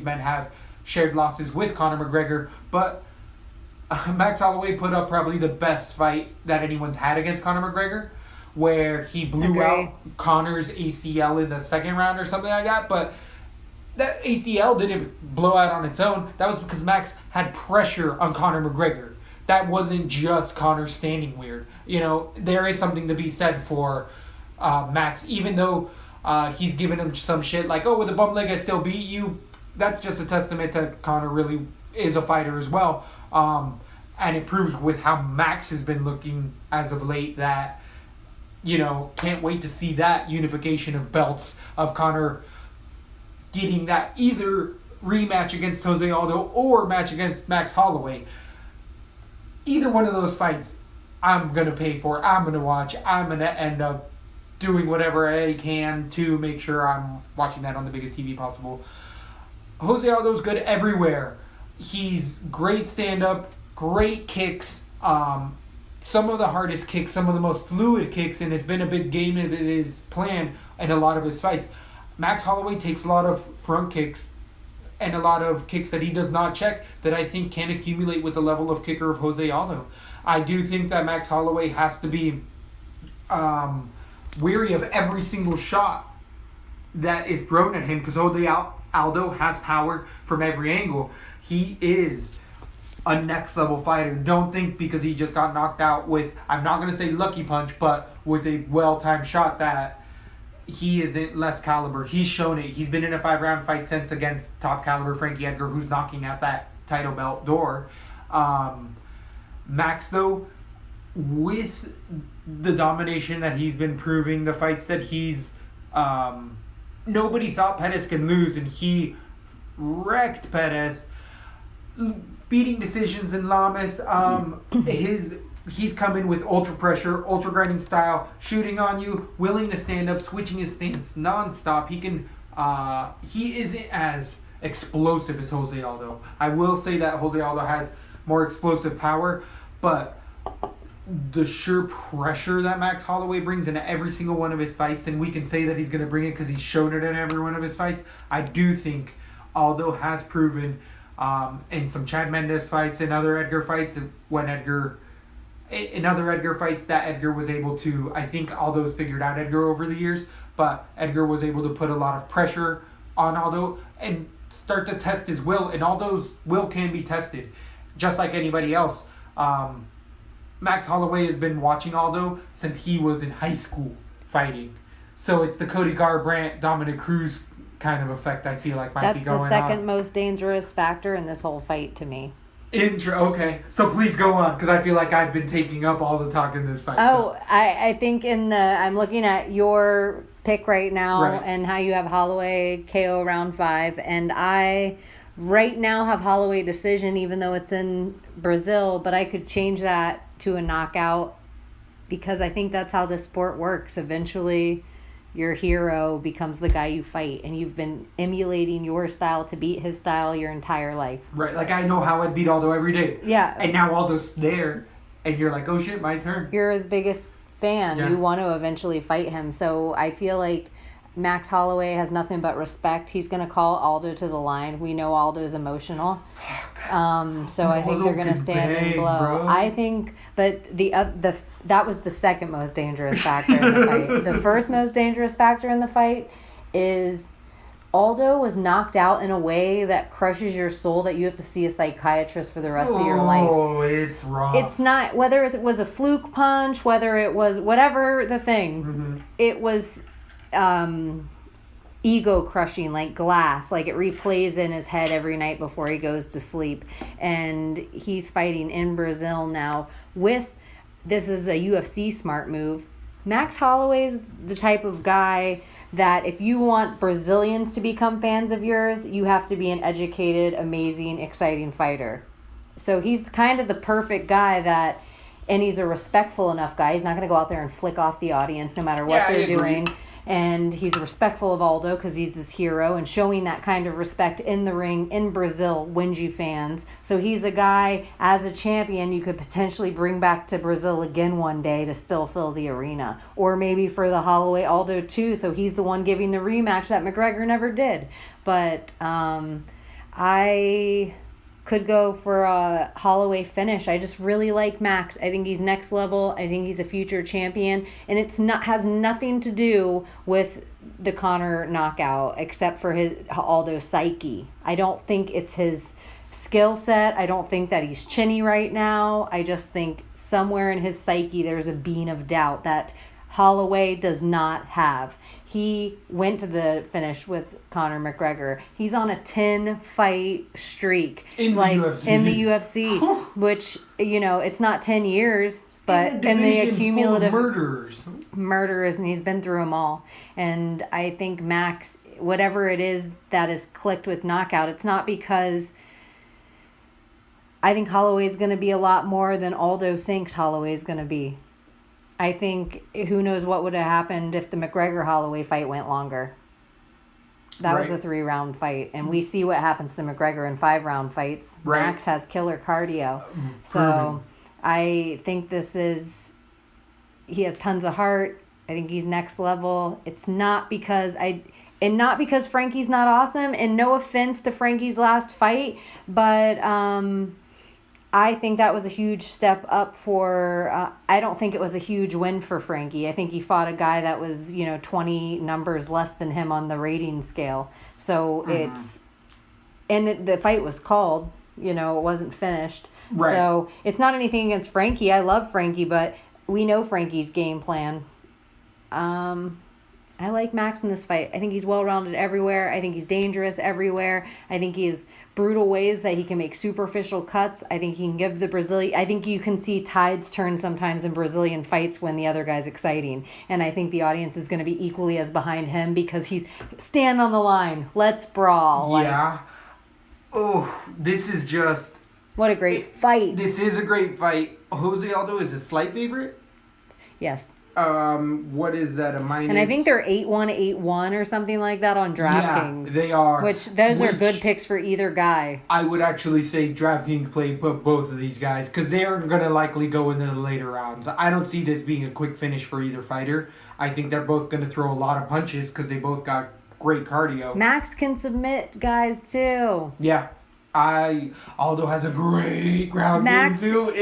men have shared losses with Conor McGregor, but Max Holloway put up probably the best fight that anyone's had against Conor McGregor, where he blew out Conor's ACL in the second round or something like that. But that ACL didn't blow out on its own. That was because Max had pressure on Conor McGregor. That wasn't just Conor standing weird. There is something to be said for Max, even though he's giving him some shit like, with a bum leg I still beat you. That's just a testament that Conor really is a fighter as well. And it proves with how Max has been looking as of late that, can't wait to see that unification of belts of Conor getting that either rematch against Jose Aldo or match against Max Holloway. Either one of those fights, I'm going to pay for. I'm going to watch. I'm going to end up doing whatever I can to make sure I'm watching that on the biggest TV possible. Jose Aldo's good everywhere. He's great stand-up, great kicks, some of the hardest kicks, some of the most fluid kicks, and it's been a big game of his plan in a lot of his fights. Max Holloway takes a lot of front kicks and a lot of kicks that he does not check that I think can accumulate with the level of kicker of Jose Aldo. I do think that Max Holloway has to be weary of every single shot that is thrown at him because Jose Aldo has power from every angle. He is a next level fighter. Don't think because he just got knocked out with, I'm not going to say lucky punch, but with a well-timed shot that he isn't less caliber. He's shown it. He's been in a 5-round fight since against top caliber Frankie Edgar, who's knocking at that title belt door. Max, though, with the domination that he's been proving, the fights that he's... nobody thought Pettis can lose, and he wrecked Pettis. Beating decisions in Lamas. He's coming with ultra pressure, ultra grinding style, shooting on you, willing to stand up, switching his stance nonstop. He isn't as explosive as Jose Aldo. I will say that Jose Aldo has more explosive power, but the sheer pressure that Max Holloway brings into every single one of his fights, and we can say that he's going to bring it because he's shown it in every one of his fights. I do think Aldo has proven in some Chad Mendes fights and other Edgar fights in other Edgar fights that Edgar was able to, I think Aldo's figured out Edgar over the years, but Edgar was able to put a lot of pressure on Aldo and start to test his will, and Aldo's will can be tested, just like anybody else. Max Holloway has been watching Aldo since he was in high school fighting. So it's the Cody Garbrandt, Dominic Cruz kind of effect I feel like might be going on. That's the second most dangerous factor in this whole fight to me. Okay. So please go on, because I feel like I've been taking up all the talk in this fight. Oh, so. I think I'm looking at your pick right now, right, and how you have Holloway KO round 5, and I right now have Holloway decision even though it's in Brazil, but I could change that to a knockout because I think that's how this sport works. Eventually your hero becomes the guy you fight, and you've been emulating your style to beat his style your entire life. Right, like I know how I'd beat Aldo every day. Yeah. And now Aldo's there, and you're like, oh shit, my turn. You're his biggest fan. Yeah. You want to eventually fight him. So I feel like Max Holloway has nothing but respect. He's going to call Aldo to the line. We know Aldo's emotional. So I think they're going to stand and blow. Bro. I think, but that was the second most dangerous factor in the fight. The first most dangerous factor in the fight is Aldo was knocked out in a way that crushes your soul that you have to see a psychiatrist for the rest of your life. Oh, it's wrong. It's not, whether it was a fluke punch, whether it was whatever the thing, it was ego crushing, like glass, like it replays in his head every night before he goes to sleep. And he's fighting in Brazil now this is a UFC smart move. Max Holloway's the type of guy that if you want Brazilians to become fans of yours, you have to be an educated, amazing, exciting fighter. So he's kind of the perfect guy and he's a respectful enough guy. He's not going to go out there and flick off the audience no matter what they're doing. And he's respectful of Aldo because he's his hero, and showing that kind of respect in the ring in Brazil wins you fans. So he's a guy, as a champion, you could potentially bring back to Brazil again one day to still fill the arena. Or maybe for the Holloway Aldo too, so he's the one giving the rematch that McGregor never did. But I could go for a Holloway finish. I just really like Max. I think he's next level. I think he's a future champion, and has nothing to do with the Conor knockout except for his Aldo's psyche. I don't think it's his skill set. I don't think that he's chinny right now. I just think somewhere in his psyche there's a bean of doubt that Holloway does not have. He went to the finish with Conor McGregor. He's on a 10-fight streak in the UFC, which, it's not 10 years, but in the accumulative murderers, and he's been through them all. And I think Max, whatever it is that is clicked with knockout, it's not because I think Holloway's going to be a lot more than Aldo thinks Holloway's going to be. I think who knows what would have happened if the McGregor-Holloway fight went longer. That was a 3-round fight, and we see what happens to McGregor in 5-round fights. Right. Max has killer cardio. So I think he has tons of heart. I think he's next level. It's not because not because Frankie's not awesome, and no offense to Frankie's last fight, but I think that was a huge step up for, I don't think it was a huge win for Frankie. I think he fought a guy that was, 20 numbers less than him on the rating scale. So the fight was called, it wasn't finished. Right. So it's not anything against Frankie. I love Frankie, but we know Frankie's game plan. I like Max in this fight. I think he's well-rounded everywhere. I think he's dangerous everywhere. I think he has brutal ways that he can make superficial cuts. I think he can give the Brazilian... I think you can see tides turn sometimes in Brazilian fights when the other guy's exciting. And I think the audience is going to be equally as behind him because he's... Stand on the line. Let's brawl. Yeah. This is just... What a great fight. This is a great fight. Jose Aldo is a slight favorite. Yes. What is that, a minus? And I think they're 8-1, 8-1 or something like that on DraftKings. Yeah, they are. Those are good picks for either guy. I would actually say DraftKings play both of these guys because they are going to likely go into the later rounds. I don't see this being a quick finish for either fighter. I think they're both going to throw a lot of punches because they both got great cardio. Max can submit guys too. Yeah. Aldo has a great ground game too.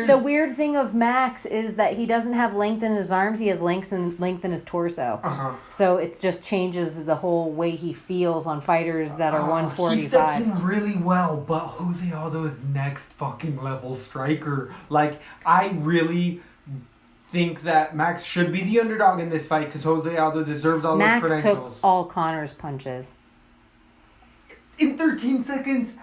The weird thing of Max is that he doesn't have length in his arms. He has length in his torso. So it just changes the whole way he feels on fighters that are 145. He steps in really well, but Jose Aldo is next fucking level striker. Like, I really think that Max should be the underdog in this fight because Jose Aldo deserves all those credentials. Max took all Connor's punches. In 13 seconds,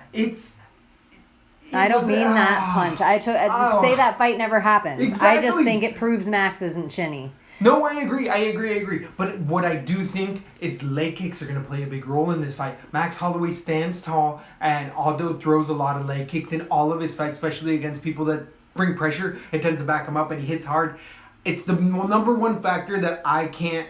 I don't mean that punch. Say that fight never happened. Exactly. I just think it proves Max isn't chinny. No, I agree. But what I do think is leg kicks are going to play a big role in this fight. Max Holloway stands tall, and Aldo throws a lot of leg kicks in all of his fights, especially against people that bring pressure. It tends to back him up, and he hits hard. It's the number one factor that I can't...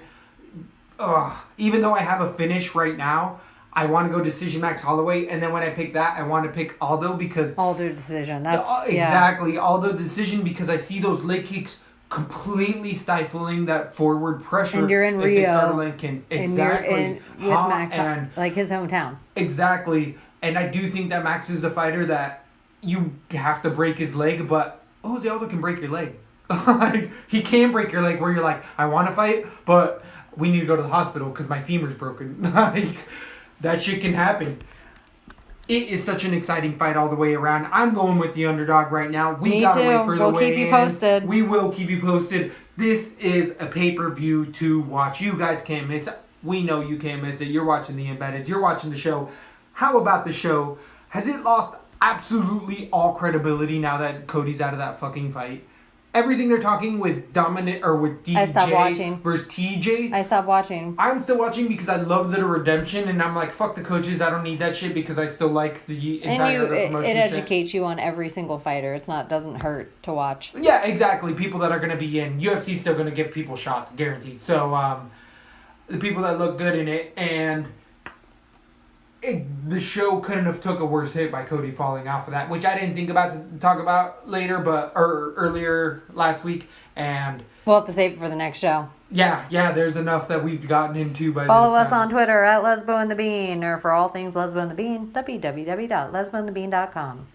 even though I have a finish right now... I want to go decision Max Holloway, and then when I pick that, I want to pick Aldo because... Aldo decision. Exactly. Aldo decision because I see those leg kicks completely stifling that forward pressure. And you're in Rio. Exactly. And you're in with Max, like his hometown. Exactly. And I do think that Max is the fighter that you have to break his leg, but Jose Aldo can break your leg. He can break your leg where you're like, I want to fight, but we need to go to the hospital because my femur's broken. That shit can happen. It is such an exciting fight all the way around. I'm going with the underdog right now. Me too. We'll keep you posted. We will keep you posted. This is a pay-per-view to watch. You guys can't miss it. We know you can't miss it. You're watching the Embedded. You're watching the show. How about the show? Has it lost absolutely all credibility now that Cody's out of that fucking fight? Everything they're talking with Dominic or with DJ versus TJ. I stopped watching. I'm still watching because I love the redemption, and I'm like, fuck the coaches. I don't need that shit because I still like the entire promotion. It educates you on every single fighter. Doesn't hurt to watch. Yeah, exactly. People that are going to be in UFC's still going to give people shots, guaranteed. So the people that look good in it, and the show couldn't have took a worse hit by Cody falling off of that, which I didn't think about to talk about earlier last week, and we'll have to save it for the next show. Yeah, there's enough that we've gotten into by Follow us on Twitter @LesboandTheBean, or for all things Lesbo and the Bean, www.lesboandthebean.com.